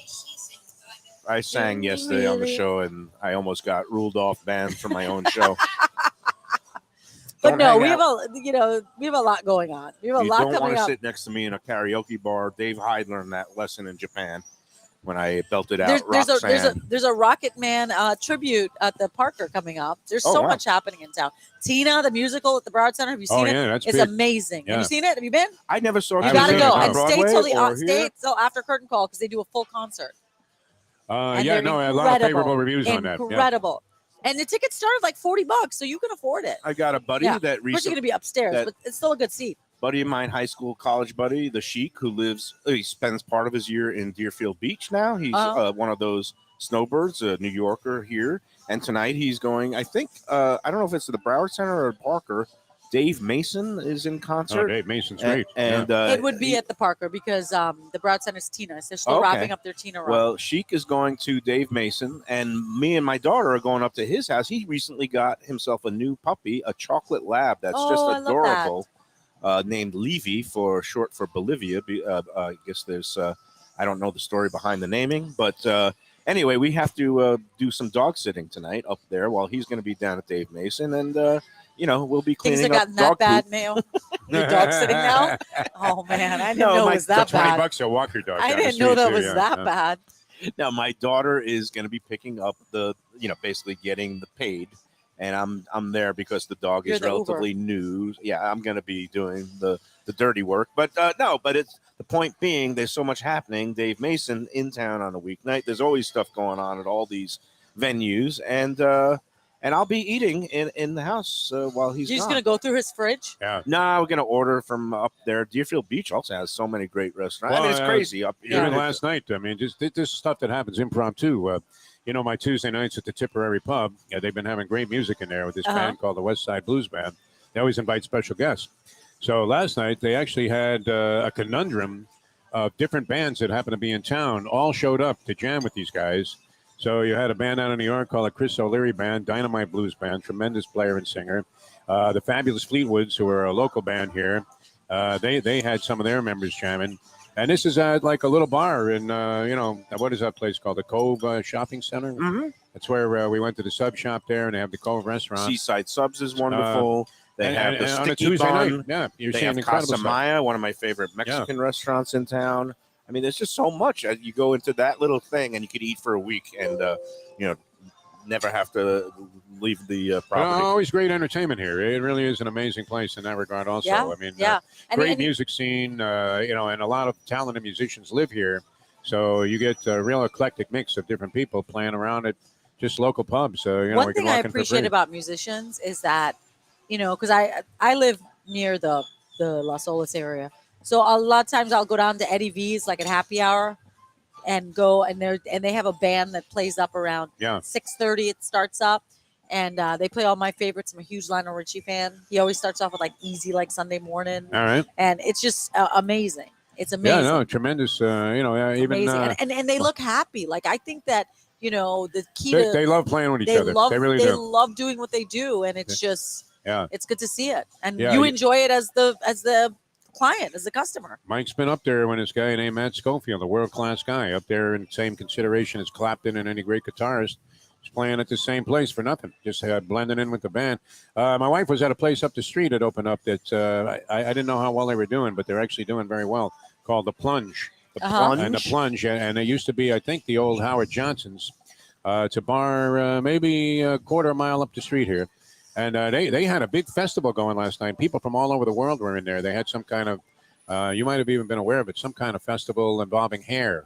I sang You yesterday on the really- show, and I almost got ruled off banned from my own show. But Don't no, hang we have out. we have a lot going on. We have a You lot don't want coming to up. sit next to me in a karaoke bar. Dave Hyde learned that lesson in Japan when I belted out There's a Rocket Man tribute at the Parker coming up. There's Oh, so wow. much happening in town. Tina, the musical at the Broward Center. Have you Oh, seen it? yeah, that's It's big. amazing. Yeah. Have you seen it? Have you been? I never saw You I it. gotta haven't go seen it, and no. stay Broadway till the or stay here? till after curtain call because they do a full concert. And Yeah, they're no, a lot of incredible. favorable reviews on that. Yeah. Incredible. And the tickets started like $40, so you can afford it. I got a buddy Yeah. that Of course, you're going to recently, be upstairs, that- but it's still a good seat. buddy of mine, high school, college buddy, the Sheik, who he spends part of his year in Deerfield Beach now. He's Uh-huh. one of those snowbirds, a New Yorker here. And tonight he's going, I think, I don't know if it's at the Broward Center or Parker. Dave Mason is in Oh, concert. Dave Mason's and, great. and It would be at the Parker because the Broward Center's Tina. They're still Okay. wrapping up their Tina run. well, Sheik is going to Dave Mason, and me and my daughter are going up to his house. He recently got himself a new puppy, a chocolate lab that's Oh, I just love that. adorable, named Levy for short for Bolivia. I guess there's, I don't know the story behind the naming, but anyway, we have to do some dog sitting tonight up there while he's going to be down at Dave Mason, and we'll be Things cleaning have up gotten dog that bad, poop. Mayo. Your dog sitting now? Oh man, I didn't No, know my- it was that For $20 bad. a walker dog. I down the didn't know street, that too, was yeah, that yeah. bad. Now my daughter is going to be picking up basically getting the paid, and I'm there because the dog You're is the Uber. relatively new. Yeah, I'm going to be doing the dirty work, but no. But it's the point being, there's so much happening. Dave Mason in town on a weeknight. There's always stuff going on at all these venues, and I'll be eating in the house while he's You're just gone. gonna go through his fridge. Yeah. No, we're going to order from up there. Deerfield Beach also has so many great restaurants. I mean, it's Well, crazy up here. Even last night, I mean, just this stuff that happens impromptu. My Tuesday nights at the Tipperary Pub, they've been having great music in there with this Uh-huh. band called the West Side Blues Band. They always invite special guests. So last night, they actually had a conundrum of different bands that happened to be in town all showed up to jam with these guys. So you had a band out of New York called the Chris O'Leary Band, Dynamite Blues Band, tremendous player and singer. The Fabulous Fleetwoods, who are a local band here, they had some of their members jamming. And this is at like a little bar in, what is that place called? The Cove Shopping Center? Mhm. That's where we went to the sub shop there, and they have the Cove restaurant. Seaside Subs is wonderful. They have the and on a Sticky Tuesday Bun. night, yeah, you're They seeing have incredible Casa stuff. Maya, one of my favorite Mexican restaurants in town. I mean, there's just so much. You go into that little thing, and you could eat for a week, and never have to leave the But property. always great entertainment here. It really is an amazing place in that regard. Also, Yeah, I mean, yeah. great music scene. And a lot of talented musicians live here, so you get a real eclectic mix of different people playing around at just local pubs. So One we can thing I walk in for appreciate free. about musicians is that, because I live near the Las Olas area, so a lot of times I'll go down to Eddie V's like at happy hour, and go and they have a band that plays up around Yeah. 6:30. It starts up, and they play all my favorites. I'm a huge Lionel Richie fan. He always starts off with like Easy Like Sunday Morning, All right. and it's just amazing. It's amazing. Yeah, no, tremendous. Even Amazing. And they look happy. Like I think that the key they, to they love playing with each they other. love They really they do. love doing what they do, and it's just Yeah. it's good to see it, and Yeah, you you- enjoy it as the client, as the customer. Mike's been up there when this guy named Matt Schofield, a world class guy, up there in same consideration as Clapton and any great guitarist. was playing at the same place for nothing, just blending in with the band. My wife was at a place up the street that opened up that I didn't know how well they were doing, but they're actually doing very well, called The Plunge. And The Plunge, and it used to be, I think, the old Howard Johnson's. It's a bar maybe a quarter mile up the street here. And they had a big festival going last night. People from all over the world were in there. They had some kind of, you might have even been aware of it, some kind of festival involving hair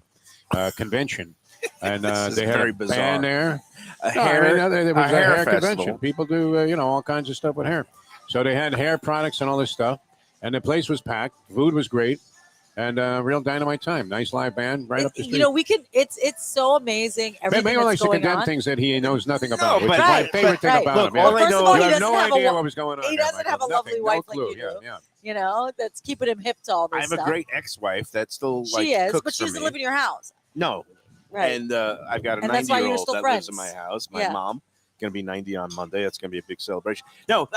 convention. And they had a band there. There was a hair convention. People do, all kinds of stuff with hair. So they had hair products and all this stuff. And the place was packed. Food was great. And real dynamite time. Nice live band right up the street. We could. It's so amazing. Everything Mayo likes to condemn things that he knows nothing about, which is my favorite thing about him. All I know, you have no idea what was going on. He doesn't have a lovely wife like you do. That's keeping him hip to all this stuff. I have a great ex-wife that still she is, cooks but she for doesn't me. live in your house. No, right. And I've got a 90-year-old that lives in my house. My mom going to be 90 on Monday. That's going to be a big celebration. No,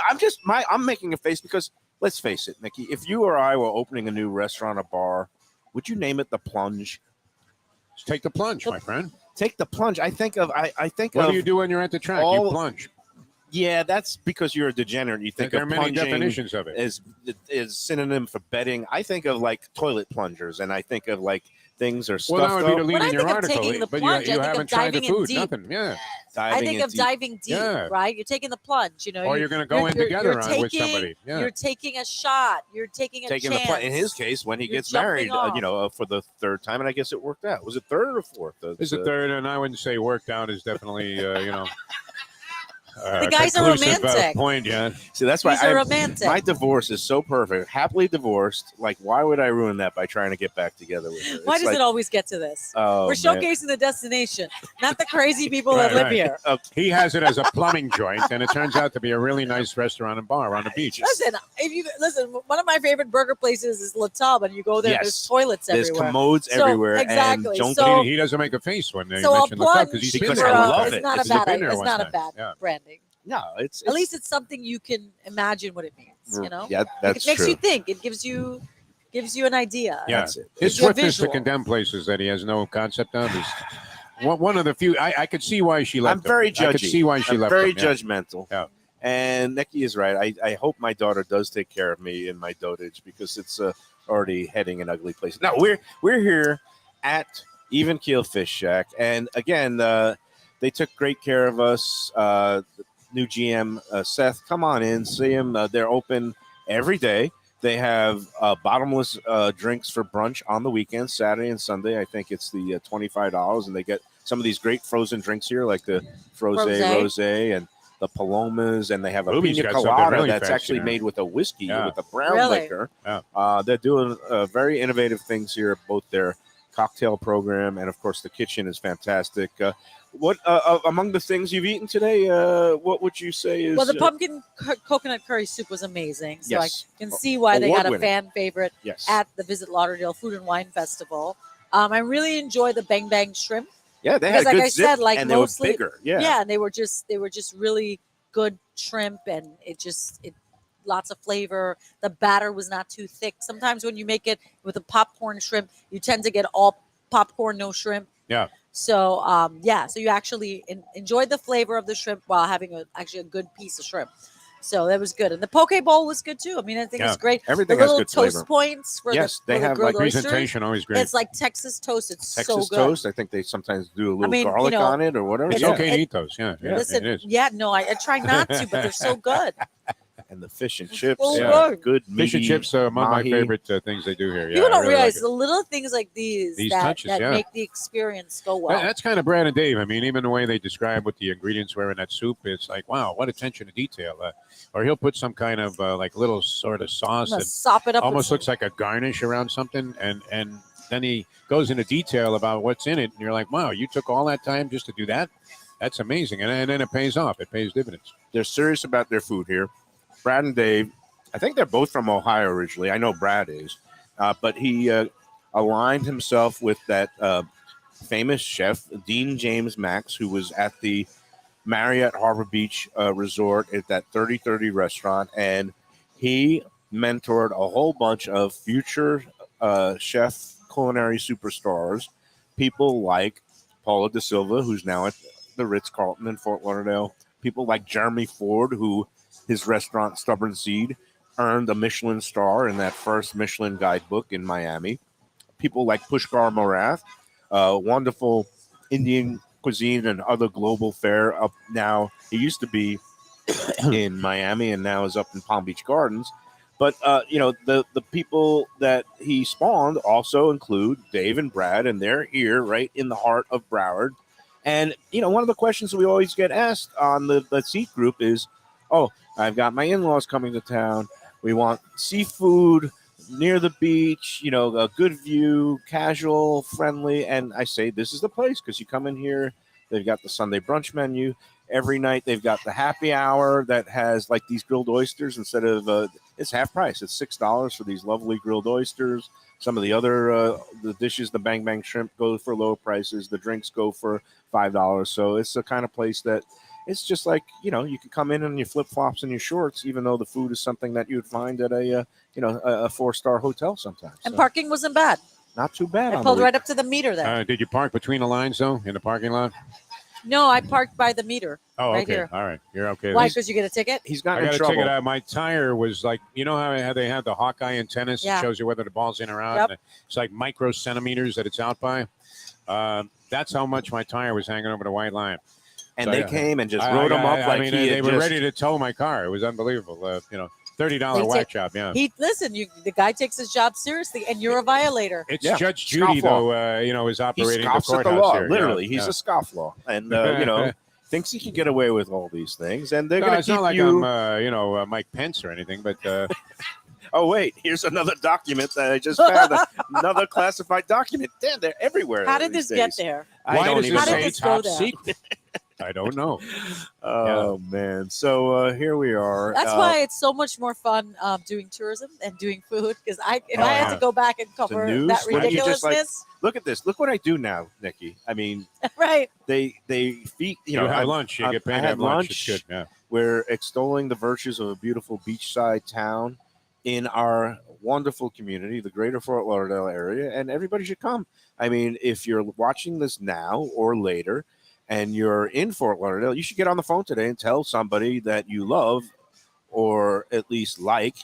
I'm making a face because let's face it, Nikki. If you or I were opening a new restaurant or bar, would you name it The Plunge? Just take the plunge, my friend. Take the plunge. I think of. What do you do when you're at the track? You plunge. Yeah, that's because you're a degenerate. You think there of are many plunging definitions of it. Is synonym for betting. I think of like toilet plungers, and I think of like things are stuffed. Well, that would be the lead When in I your think of article, taking the but plunge, you I think haven't of tried the diving in food. deep. Nothing. Yeah. I think of diving deep, right? You're taking the plunge, Or you're going to go in together with somebody. Yeah. You're taking a shot. You're taking a chance. In his case, when he gets married, for the third time, and I guess it worked out. Was it third or fourth? It's the third, and I wouldn't say worked out is definitely, the guy's a romantic. Point, yeah. See, that's why he's a romantic. My divorce is so perfect. Happily divorced. Like, why would I ruin that by trying to get back together with her? Why does it always get to this? We're showcasing the destination, not the crazy people that live here. He has it as a plumbing joint, and it turns out to be a really nice restaurant and bar on the beach. Listen, one of my favorite burger places is La Tub, and you go there, there's toilets everywhere. There's commodes everywhere. Exactly. And he doesn't make a face when they mention the Tub because he's been there. I love it. It's not a bad branding. No, it's at least it's something you can imagine what it means. Yeah, that's true. It makes you think. It gives you an idea. Yeah, that's it. His swiftness to condemn places that he has no concept of is one of the few. I could see why she left. I'm very judgy. I could see why she left. Very judgmental. Yeah. And Nikki is right. I hope my daughter does take care of me in my dotage because it's already heading an ugly place. Now we're here at Even Keel Fish Shack, and again, they took great care of us. New GM Seth, come on in, see him. They're open every day. They have bottomless drinks for brunch on the weekends, Saturday and Sunday. I think it's the $25, and they get some of these great frozen drinks here, like the Rosé and the Palomas, and they have a pina colada that's actually made with a whiskey with a brown liquor. Yeah. They're doing very innovative things here, both their cocktail program and, of course, the kitchen is fantastic. What among the things you've eaten today? What would you say is? Well, the pumpkin coconut curry soup was amazing, so I can see why they got a fan favorite at the Visit Lauderdale Food and Wine Festival. I really enjoy the bang bang shrimp. Yeah, they had a good zip, and they mostly, were bigger. Yeah, and they were just really good shrimp, and it lots of flavor. The batter was not too thick. Sometimes when you make it with a popcorn shrimp, you tend to get all popcorn, no shrimp. Yeah. So, so you actually enjoyed the flavor of the shrimp while having a good piece of shrimp. So that was good. And the poke bowl was good too. I mean, I think it's great. Everything the has good toast flavor. Points for they have grilled presentation always great. It's like Texas toast. It's Texas so good. toast. I think they sometimes do a little garlic on it or whatever. It's okay to eat those. Yeah. Listen, it is. I try not to, but they're so good. And the fish and chips, good meaty, fish and chips are among my favorite things they do here. People don't realize the little things like these that make the experience go well. That's kind of Brad and Dave. I mean, even the way they describe what the ingredients were in that soup, it's like, wow, what attention to detail. Or he'll put some kind of like little sort of sauce that sop it up almost looks like a garnish around something, and then he goes into detail about what's in it, and you're like, wow, you took all that time just to do that? That's amazing, and then it pays off. It pays dividends. They're serious about their food here. Brad and Dave, I think they're both from Ohio originally. I know Brad is, but he aligned himself with that famous chef, Dean James Max, who was at the Marriott Harbor Beach Resort at that 3030 restaurant, and he mentored a whole bunch of future chef culinary superstars, people like Paula De Silva, who's now at the Ritz-Carlton in Fort Lauderdale. People like Jeremy Ford, who his restaurant Stubborn Seed earned a Michelin star in that first Michelin guidebook in Miami. People like Pushkar Morath, wonderful Indian cuisine and other global fare up now. He used to be in Miami and now is up in Palm Beach Gardens. But the people that he spawned also include Dave and Brad, and they're here right in the heart of Broward. And one of the questions we always get asked on the seat group is, "Oh, I've got my in-laws coming to town. We want seafood near the beach, a good view, casual, friendly." And I say, this is the place, because you come in here, they've got the Sunday brunch menu. Every night they've got the happy hour that has like these grilled oysters instead of it's half price. It's $6 for these lovely grilled oysters. Some of the other the dishes, the bang bang shrimp, go for low prices. The drinks go for $5. So it's the kind of place that it's just like you can come in your flip flops and your shorts, even though the food is something that you would find at a 4-star hotel sometimes. And So, parking wasn't bad. not too bad. I pulled right up to the meter there. Did you park between the lines though in the parking lot? No, I parked by the meter. Oh, right okay. here. All right. You're okay. Why? Because you get a ticket? He's I gotten got in to check trouble. it out. My tire was like, how they have the Hawkeye in tennis? Yeah. It shows you whether the ball's in or out. Yep. And it's like micro centimeters that it's out by. That's how much my tire was hanging over the white line. And So, they came and just wrote him up like they were ready to tow my car. It was unbelievable. $30 whack job. Yeah. The guy takes his job seriously, and you're a violator. It's Yeah. Judge Judy, Scofflaw. though, is He operating the scoffs at the courthouse law. here. Literally, Yeah, he's a scofflaw, and thinks he can get away with all these things. And they're No, going to it's keep not like you. I'm, Mike Pence or anything, but Oh wait, here's another document that I just found. Another classified document. Damn, they're everywhere. How did these this get days. there? I why don't does even this How know. did say this go top there? secret? I don't know. Oh man. So here we are. That's why it's so much more fun doing tourism and doing food. Because if I had yeah. to go back and cover news, that wouldn't you just, ridiculousness, look at this. Look what I do now, Nikki. I mean, right? they feed. You know, have I'm- lunch. You I'm- get paid I to had have lunch. It's good. Yeah. We're extolling the virtues of a beautiful beachside town in our wonderful community, the greater Fort Lauderdale area, and everybody should come. I mean, if you're watching this now or later and you're in Fort Lauderdale, you should get on the phone today and tell somebody that you love or at least like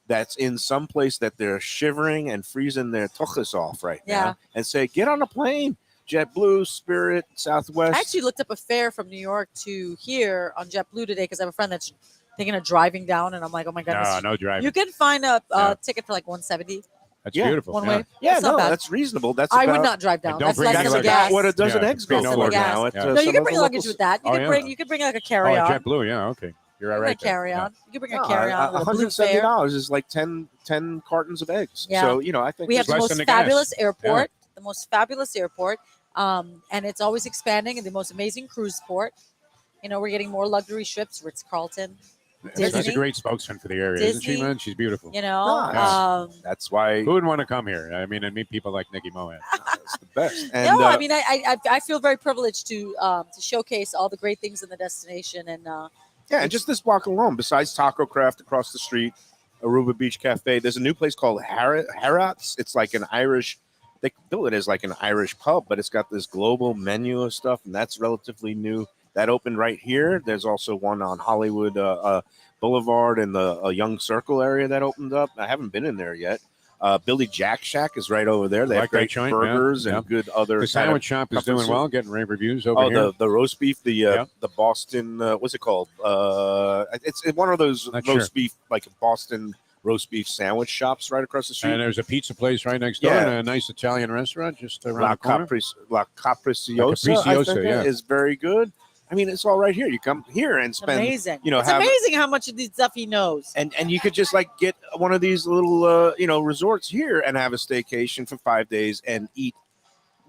that's in some place that they're shivering and freezing their tuchus off right Yeah. now and say, get on a plane. JetBlue, Spirit, Southwest. I actually looked up a fare from New York to here on JetBlue today because I have a friend that's thinking of driving down, and I'm like, oh my goodness. No driving. You can find a Yeah. ticket for like $170 That's Yeah. beautiful. one yeah. way. Yeah, That's not no, bad. that's reasonable. That's I about, would not drive down. don't That's bring less any than the luggage. gas. what a dozen Yeah, eggs bring go no for luggage. now. At, Yeah. No, some you of can bring the luggage local- with that. You Oh, can yeah. bring like a Oh, carry-on. JetBlue. Yeah. Okay. You're all Bring right. a carry-on. You can bring a No, carry-on with a blue fare. $170 is like 10 cartons of eggs. Yeah. So, I think We have the less most than the gas. fabulous airport. The most fabulous airport. And it's always expanding, and the most amazing cruise port. We're getting more luxury ships, Ritz-Carlton, She's a Disney. great spokesman for the area, isn't she, Disney. man? She's beautiful. that's why Who wouldn't want to come here? I mean, and meet people like Nek Mohan. it's the best. And, No, I mean, I feel very privileged to showcase all the great things in the destination, and and just this block alone, besides Taco Craft across the street, Aruba Beach Cafe, there's a new place called Harrods. It's like an Irish, they bill it as like an Irish pub, but it's got this global menu of stuff, and that's relatively new. That opened right here. There's also one on Hollywood Boulevard in the Young Circle area that opened up. I haven't been in there yet. Billy Jack Shack is right over there. They Like have that great joint, yeah, burgers yeah. and good other. The sandwich shop is doing well, getting rave reviews over here. The roast beef, the Yeah. Boston, what's it called? It's one of those Not roast sure. beef, like Boston roast beef sandwich shops right across the street. And there's a pizza place right next door Yeah. and a nice Italian restaurant just around La, the corner. La Capriciosa, I Capriciosa, think, yeah. is very good. I mean, it's all right here. You come here and it's spend, amazing. have- It's amazing how much of this stuff he knows. and you could just like get one of these little resorts here and have a staycation for 5 days and eat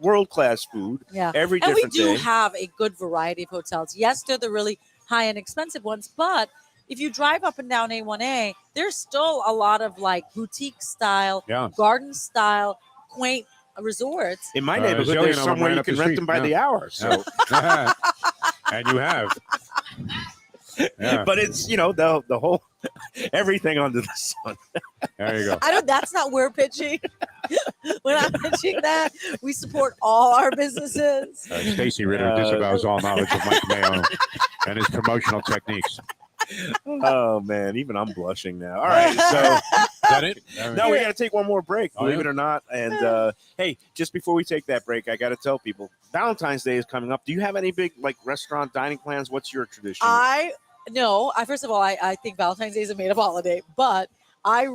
world-class food Yeah. every And we different do day. have a good variety of hotels. Yes, they're the really high-end expensive ones, but if you drive up and down A1A, there's still a lot of like boutique style, Yeah. garden style, quaint resorts. In my Zillion neighborhood, of there's them somewhere right you up can the rent street, them by yeah. the hour. So, And you have. Yeah. but it's the whole everything under the sun. There you go. That's not we're pitching. When I'm mentioning that, we support all our businesses. Stacy Ritter disavows all knowledge of Mike Mayo and his promotional techniques. Oh man, even I'm blushing now. All right, so Is that it? no, we got to take one more break, Oh, believe yeah? it or not. And hey, just before we take that break, I got to tell people Valentine's Day is coming up. Do you have any big like restaurant dining plans? What's your tradition? First of all, I think Valentine's Day is a made up holiday, but I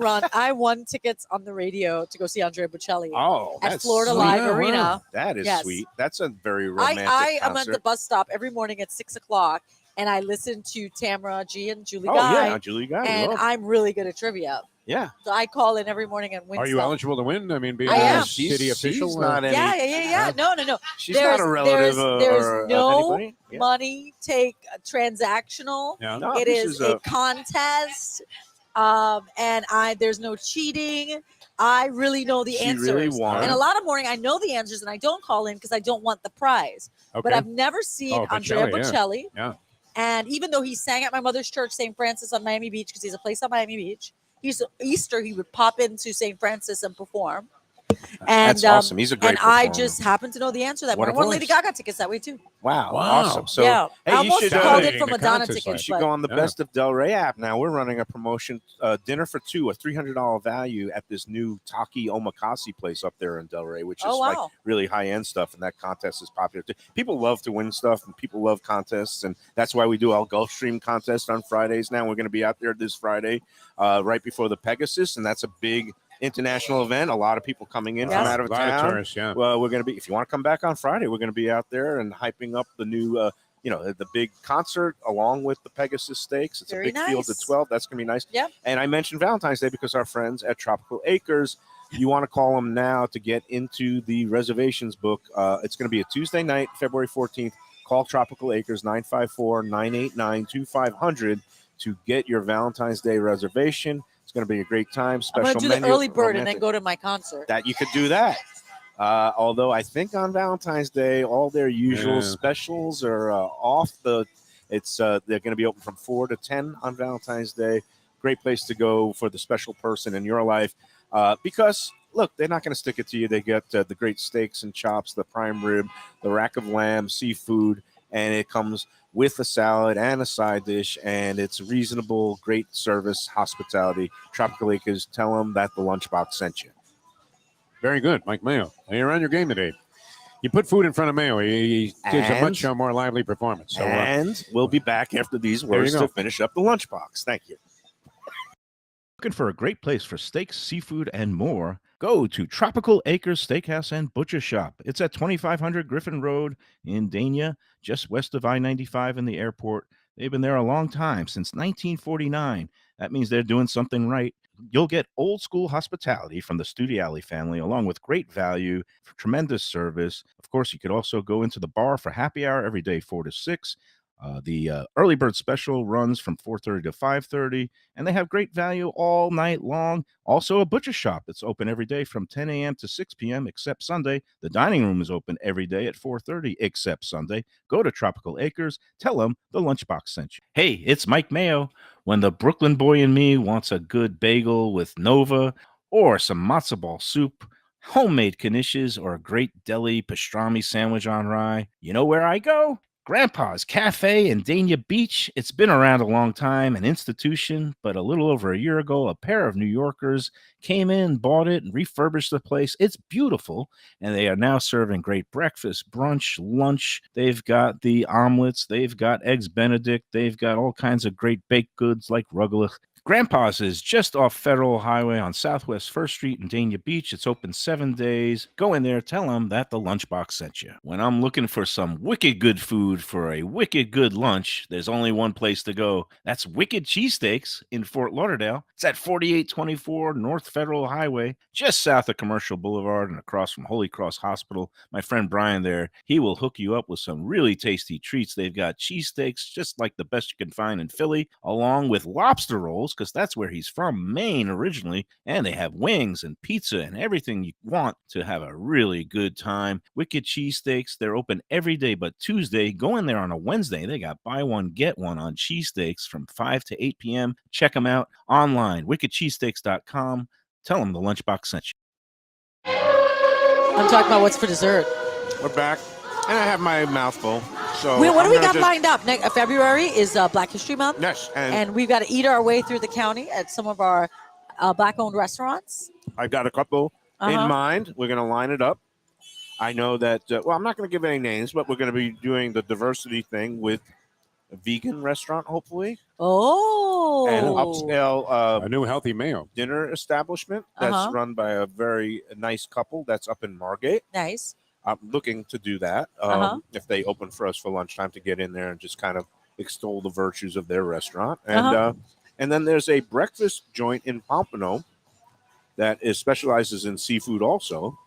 won tickets on the radio to go see Andrea Bocelli Oh, at that's Florida sweet. Live Yeah, wow. Arena. That is Yes. sweet. That's a very romantic I am at concert. the bus stop every morning at 6:00, and I listen to Tamara G and Julie Oh Guy, yeah, Julie Guy. and I'm really good at trivia. Yeah. So I call in every morning and win Are you stuff. eligible to win? I mean, being I a am. city official? She's not any. Yeah. No. She's not a relative There's or no anybody. Yeah. money transactional. Yeah. No, It this is a contest, and there's no cheating. I really know the She answers, really won. and a lot of morning I know the answers, and I don't call in because I don't want the prize. Okay. But I've never seen Andrea Bocelli. Yeah. And even though he sang at my mother's church, St. Francis on Miami Beach, because he has a place on Miami Beach, Easter he would pop into St. Francis and perform. And That's awesome. He's a great And I performer. just happened to know the answer that What a morning. I won Lady voice. Gaga tickets that way too. Wow. Wow. Awesome. So yeah, hey, I you almost should called in it from the Madonna contest tickets. should but go on the Yeah. Best of Delray app. Now we're running a promotion, dinner for two, a $300 value at this new Taki Omakase place up there in Delray, which is Oh, like wow. really high end stuff. And that contest is popular too. People love to win stuff, and people love contests, and that's why we do our Gulfstream contest on Fridays. Now we're going to be out there this Friday, right before the Pegasus, and that's a big international event. A lot of people coming in from Yes. out of A lot of town. tourists, yeah. Well, we're going to be, if you want to come back on Friday, we're going to be out there and hyping up the new, the big concert along with the Pegasus Stakes. It's Very a big field at nice. 12. That's going to be nice. Yep. And I mentioned Valentine's Day because our friends at Tropical Acres, you want to call them now to get into the reservations book. It's going to be a Tuesday night, February 14th. Call Tropical Acres 954-989-2500 to get your Valentine's Day reservation. It's going to be a great time. I'm Special going to do menu, the early bird and romantic. then go to my concert. That you could do that. Although I think on Valentine's Day, all their usual Yeah. specials are off the. It's they're going to be open from 4 to 10 on Valentine's Day. Great place to go for the special person in your life, because look, they're not going to stick it to you. They get the great steaks and chops, the prime rib, the rack of lamb, seafood, and it comes with a salad and a side dish, and it's reasonable, great service, hospitality. Tropical Acres, tell them that the Lunchbox sent you. Very good, Mike Mayo. You're on your game today. You put food in front of Mayo, he gives a And- much more lively performance. So, And we'll be back after these There you words go. to finish up the Lunchbox. Thank you. Looking for a great place for steaks, seafood, and more? Go to Tropical Acres Steakhouse and Butcher Shop. It's at 2500 Griffin Road in Dania, just west of I-95 and the airport. They've been there a long time, since 1949. That means they're doing something right. You'll get old school hospitality from the Studiali family, along with great value, tremendous service. Of course, you could also go into the bar for happy hour every day, 4 to 6. The early bird special runs from 4:30 to 5:30, and they have great value all night long. Also, a butcher shop that's open every day from 10 a.m. to 6 p.m. except Sunday. The dining room is open every day at 4:30 except Sunday. Go to Tropical Acres. Tell them the Lunchbox sent you. Hey, it's Mike Mayo. When the Brooklyn boy in me wants a good bagel with Nova or some matzo ball soup, homemade knishes, or a great deli pastrami sandwich on rye, you know where I go? Grandpa's Cafe in Dania Beach. It's been around a long time, an institution, but a little over a year ago, a pair of New Yorkers came in, bought it, and refurbished the place. It's beautiful, and they are now serving great breakfast, brunch, lunch. They've got the omelets, they've got eggs Benedict, they've got all kinds of great baked goods like rugelach. Grandpa's is just off Federal Highway on Southwest 1st Street in Dania Beach. It's open 7 days. Go in there, tell them that the Lunchbox sent you. When I'm looking for some wicked good food for a wicked good lunch, there's only one place to go. That's Wicked Cheesesteaks in Fort Lauderdale. It's at 4824 North Federal Highway, just south of Commercial Boulevard and across from Holy Cross Hospital. My friend Brian there, he will hook you up with some really tasty treats. They've got cheesesteaks, just like the best you can find in Philly, along with lobster rolls, because that's where he's from, Maine originally, and they have wings and pizza and everything you want to have a really good time. Wicked Cheesesteaks, they're open every day but Tuesday. Go in there on a Wednesday. They got buy one, get one on cheesesteaks from 5 to 8 p.m. Check them out online, wickedcheesesteaks.com. Tell them the Lunchbox sent you. I'm talking about what's for dessert. We're back, and I have my mouth full. So Wait, what do we I'm got gonna lined up? February is Black History Month. Yes, And we've got to eat our way through the county at some of our Black-owned restaurants. I've got a couple in Uh-huh. mind. We're going to line it up. I know that, well, I'm not going to give any names, but we're going to be doing the diversity thing with a vegan restaurant, hopefully, Oh. and upscale A new healthy Mayo. dinner establishment that's Uh-huh. run by a very nice couple that's up in Margate. Nice. I'm looking to do that Uh-huh. if they open for us for lunchtime to get in there and just kind of extol the virtues of their restaurant. And and then there's a breakfast joint in Pompano that specializes in seafood also.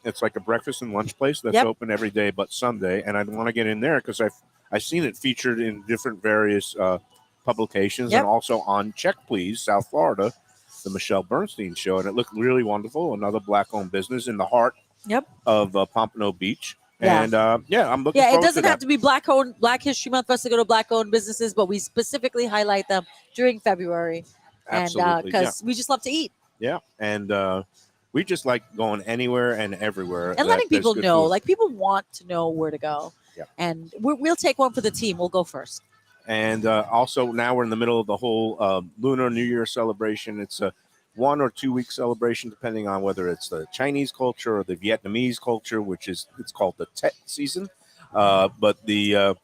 It's like a breakfast and lunch place that's open every day but Sunday. And I want to get in there because I've seen it featured in different various publications and also on Check Please, South Florida, the Michelle Bernstein show. And it looked really wonderful. Another Black-owned business in the heart of Pompano Beach. Yeah. And I'm looking forward it doesn't to have to be Black-owned, Black History Month for us to go to Black-owned businesses, but we specifically highlight them during February. Absolutely, And because we just love to eat. Yeah. And we just like going anywhere and everywhere. And letting people know. Food. Like, people want to know where to go. Yeah. And we'll take one for the team. We'll go first. And also now we're in the middle of the whole Lunar New Year celebration. It's a 1 or 2 week celebration, depending on whether it's the Chinese culture or the Vietnamese culture, which is it's called the Tet season. But the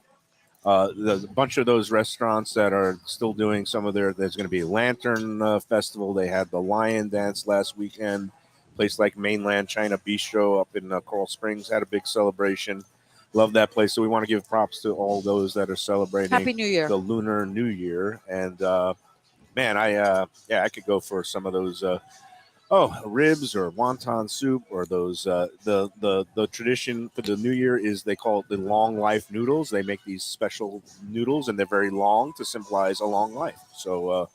bunch of those restaurants that are still doing some of there's going to be a Lantern Festival. They had the Lion Dance last weekend. Place like Mainland China Bistro up in Coral Springs had a big celebration. Love that place. So we want to give props to all those that are celebrating Happy New Year. the Lunar New Year. And man, I could go for some of those ribs or wonton soup or those the tradition for the New Year is they call it the long life noodles. They make these special noodles and they're very long to symbolize a long life. So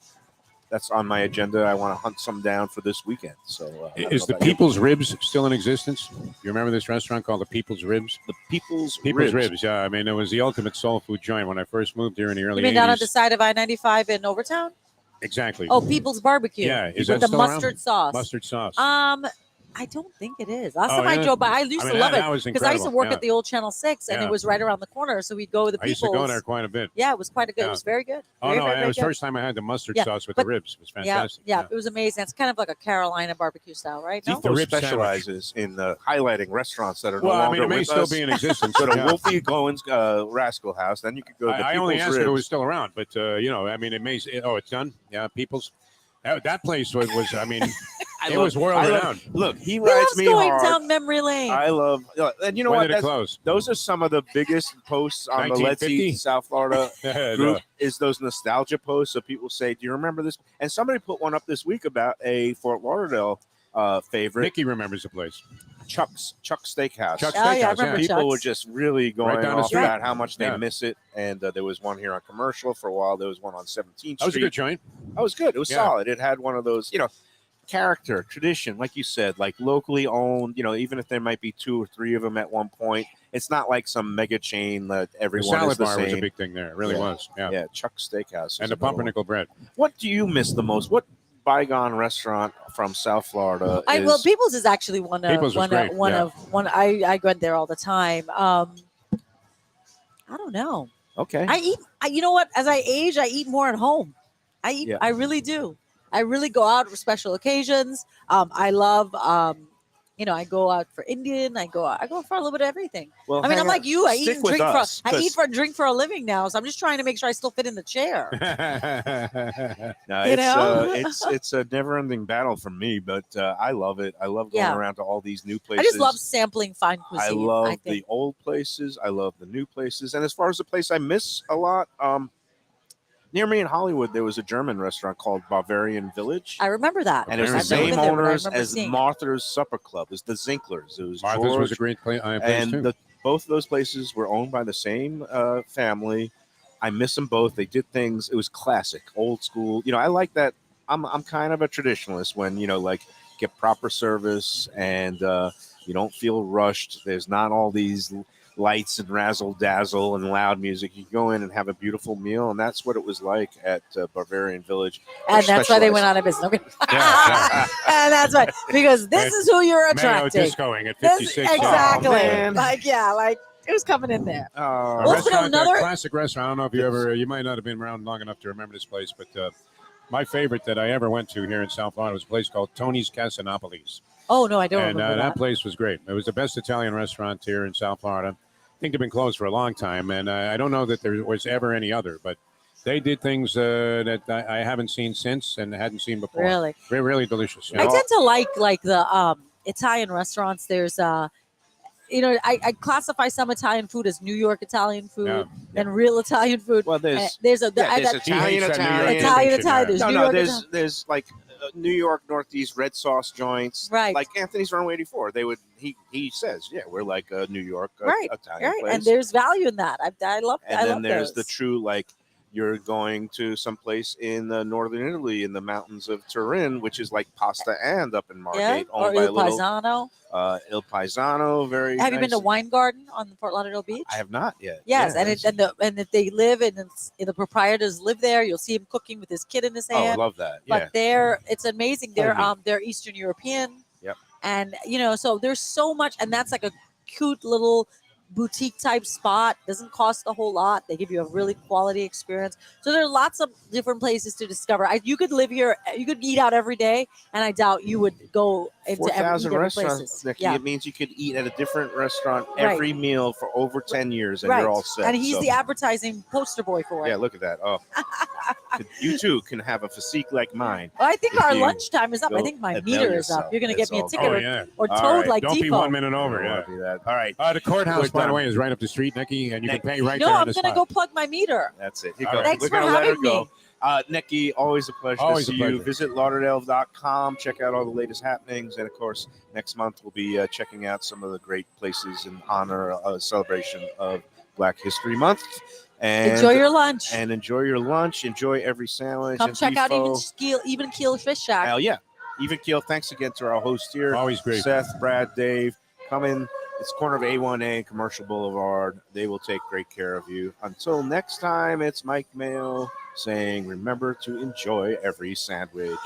that's on my agenda. I want to hunt some down for this weekend. So is the People's Ribs still in existence? You remember this restaurant called the People's Ribs? The People's Ribs. Yeah, I mean, it was the ultimate soul food joint when I first moved here in the early 80s. You mean down at the side of I-95 in Overtown? Exactly. Oh, People's Barbecue. Yeah, is with that the still mustard around? sauce. Mustard sauce. I don't think it is. Last time I drove by, I used to love that it was because I used to incredible. work at the old Channel 6 and it was right around the corner. So we'd go to the I People's. used to go there quite a bit. Yeah, it was quite good. Yeah. It was very good. Oh, Very, no, very, it was the very first time I had the mustard Yeah, sauce with but- the ribs. It was fantastic. Yeah, it was amazing. It's kind of like a Carolina barbecue style, right? No? Defo rib specializes in highlighting restaurants that are no Well, I longer mean, it may with still us. be in existence. Go to Yeah. Wolfie Goen's Rascal House. Then you could go to I only People's asked if it Ribs. was still around, but I mean, it may. It's done. Yeah, People's. That place was. I mean, it was world renowned. Look, he He rides loves me going hard. down memory lane. I love, and you know When what? did it close? Those are some of the biggest posts on the Let's 1950? Eat South Florida No. group. Is those nostalgia posts? So people say, "Do you remember this?" And somebody put one up this week about a Fort Lauderdale favorite, Nikki remembers the place. Chuck's Steakhouse. Chuck's Oh, yeah, I Steakhouse, remember People Chuck's. were just really going down the off street. about how much they Yeah. miss it. And there was one here on Commercial for a while. There was one on 17th That was a Street. good joint. That was good. It was Yeah. solid. It had one of those, character, tradition, like you said, like locally owned, even if there might be 2 or 3 of them at one point, it's not like some mega chain that The everyone is salad the bar was same. a big thing there. It really was. Yeah. Yeah, Chuck's Steakhouse. is And the another one. pumpernickel bread. What do you miss the most? What bygone restaurant from South Florida Well, People's is actually one of People's was great, yeah. I went there all the time. I don't know. okay. You know what? As I age, I eat more at home. Yeah. I really do. I really go out for special occasions. I love, I go out for Indian. I go for a little bit of everything. Well, I mean, I'm hang on. like you. I eat Stick and with drink us, I 'cause- eat for a drink for a living now. So I'm just trying to make sure I still fit in the chair. No, You know? it's a never-ending battle for me, but I love it. I love going Yeah. around to all these new I places. just love sampling fine I cuisine. love think. the old places. I love the new places. And as far as the place I miss a lot, near me in Hollywood, there was a German restaurant called Bavarian Village. I remember that. And it was the I've never same been there, but I owners remember as seeing it. Martha's Supper Club. It was the Zinklers. It was Martha's George, was a great place and too. both of those places were owned by the same family. I miss them both. They did things. It was classic, old school. I like that. I'm kind of a traditionalist when get proper service and you don't feel rushed. There's not all these lights and razzle dazzle and loud music. You go in and have a beautiful meal, and that's what it was like at Bavarian Village. And that's why they went out of business. Okay. Yeah. And that's why, because this is who you're Mayo attracting. discoing at This- 56. exactly. Oh, man. Like it was coming in there. A Let's put restaurant, another- a classic restaurant. I don't know if you might not have been around long enough to remember this place, but my favorite that I ever went to here in South Florida was a place called Tony's Casanopolis. Oh no, I don't And remember that place was great. It was the best Italian restaurant here in South Florida. I think they've been closed for a long time, and I don't know that there was ever any other, but they did things that I haven't seen since and hadn't seen before. Really? Really delicious. I tend to like the Italian restaurants. There's I classify some Italian food as New York Italian food Yeah. and real Italian food. Well, there's there's there's Italian. Italian, He hates that New Italian. York Italian. distinction, There's No, New no, York there's like New York Northeast red sauce joints, Right. Like Anthony's Runway 84. They would he says, yeah, we're like a New York Right, Italian right, place. and there's value in that. I love. And I then love there's those. the true, like, you're going to someplace in northern Italy in the mountains of Turin, which is like Pasta and up in Margate, or owned by a Il little Paisano. Il Paisano. Very. Have you been nice. to Wine Garden on Fort Lauderdale Beach? I have not yet. Yes, Yeah, and if they live and the proprietors live there, you'll see him cooking with his kid in his oh, I hand. love that. But Yeah. it's amazing. Homey. They're Eastern European. Yep. And so there's so much, and that's like a cute little boutique type spot. Doesn't cost a whole lot. They give you a really quality experience. So there are lots of different places to discover. You could live here. You could eat out every day, and I doubt you would go into 4,000 different restaurants, places. Nikki. Yeah. It means you could eat at a different restaurant Right. every meal for over 10 years, and Right. you're all set. And he's So, the advertising poster boy for it. yeah, look at that. Oh, you too can have a physique like mine. Well, I think If our you lunchtime is up. I go think my avail meter is yourself. up. You're going to get It's me a all ticket Oh, good. yeah. or All Toad right. like Don't be Defo. 1 minute over. I Yeah. won't do that. All right. The courthouse, We're by the done. way, is right up the street, Nikki, and you can pay right No, there on I'm the going to spot. go plug my meter. That's it. Here All you go. right. Thanks We're for gonna let her having me. go. Nikki, always a pleasure Always to a see you. pleasure. Visit Lauderdale.com. Check out all the latest happenings. And, of course, next month we'll be checking out some of the great places in honor celebration of Black History Month. And Enjoy your lunch. And enjoy your lunch. Enjoy every sandwich. Come and check out Defo. Even Keel Fish Shack. Hell yeah. Even Keel. Thanks again to our host here. Always great. Seth, Brad, Dave. Come in. It's corner of A1A and Commercial Boulevard. They will take great care of you. Until next time, it's Mike Mayo saying, remember to enjoy every sandwich.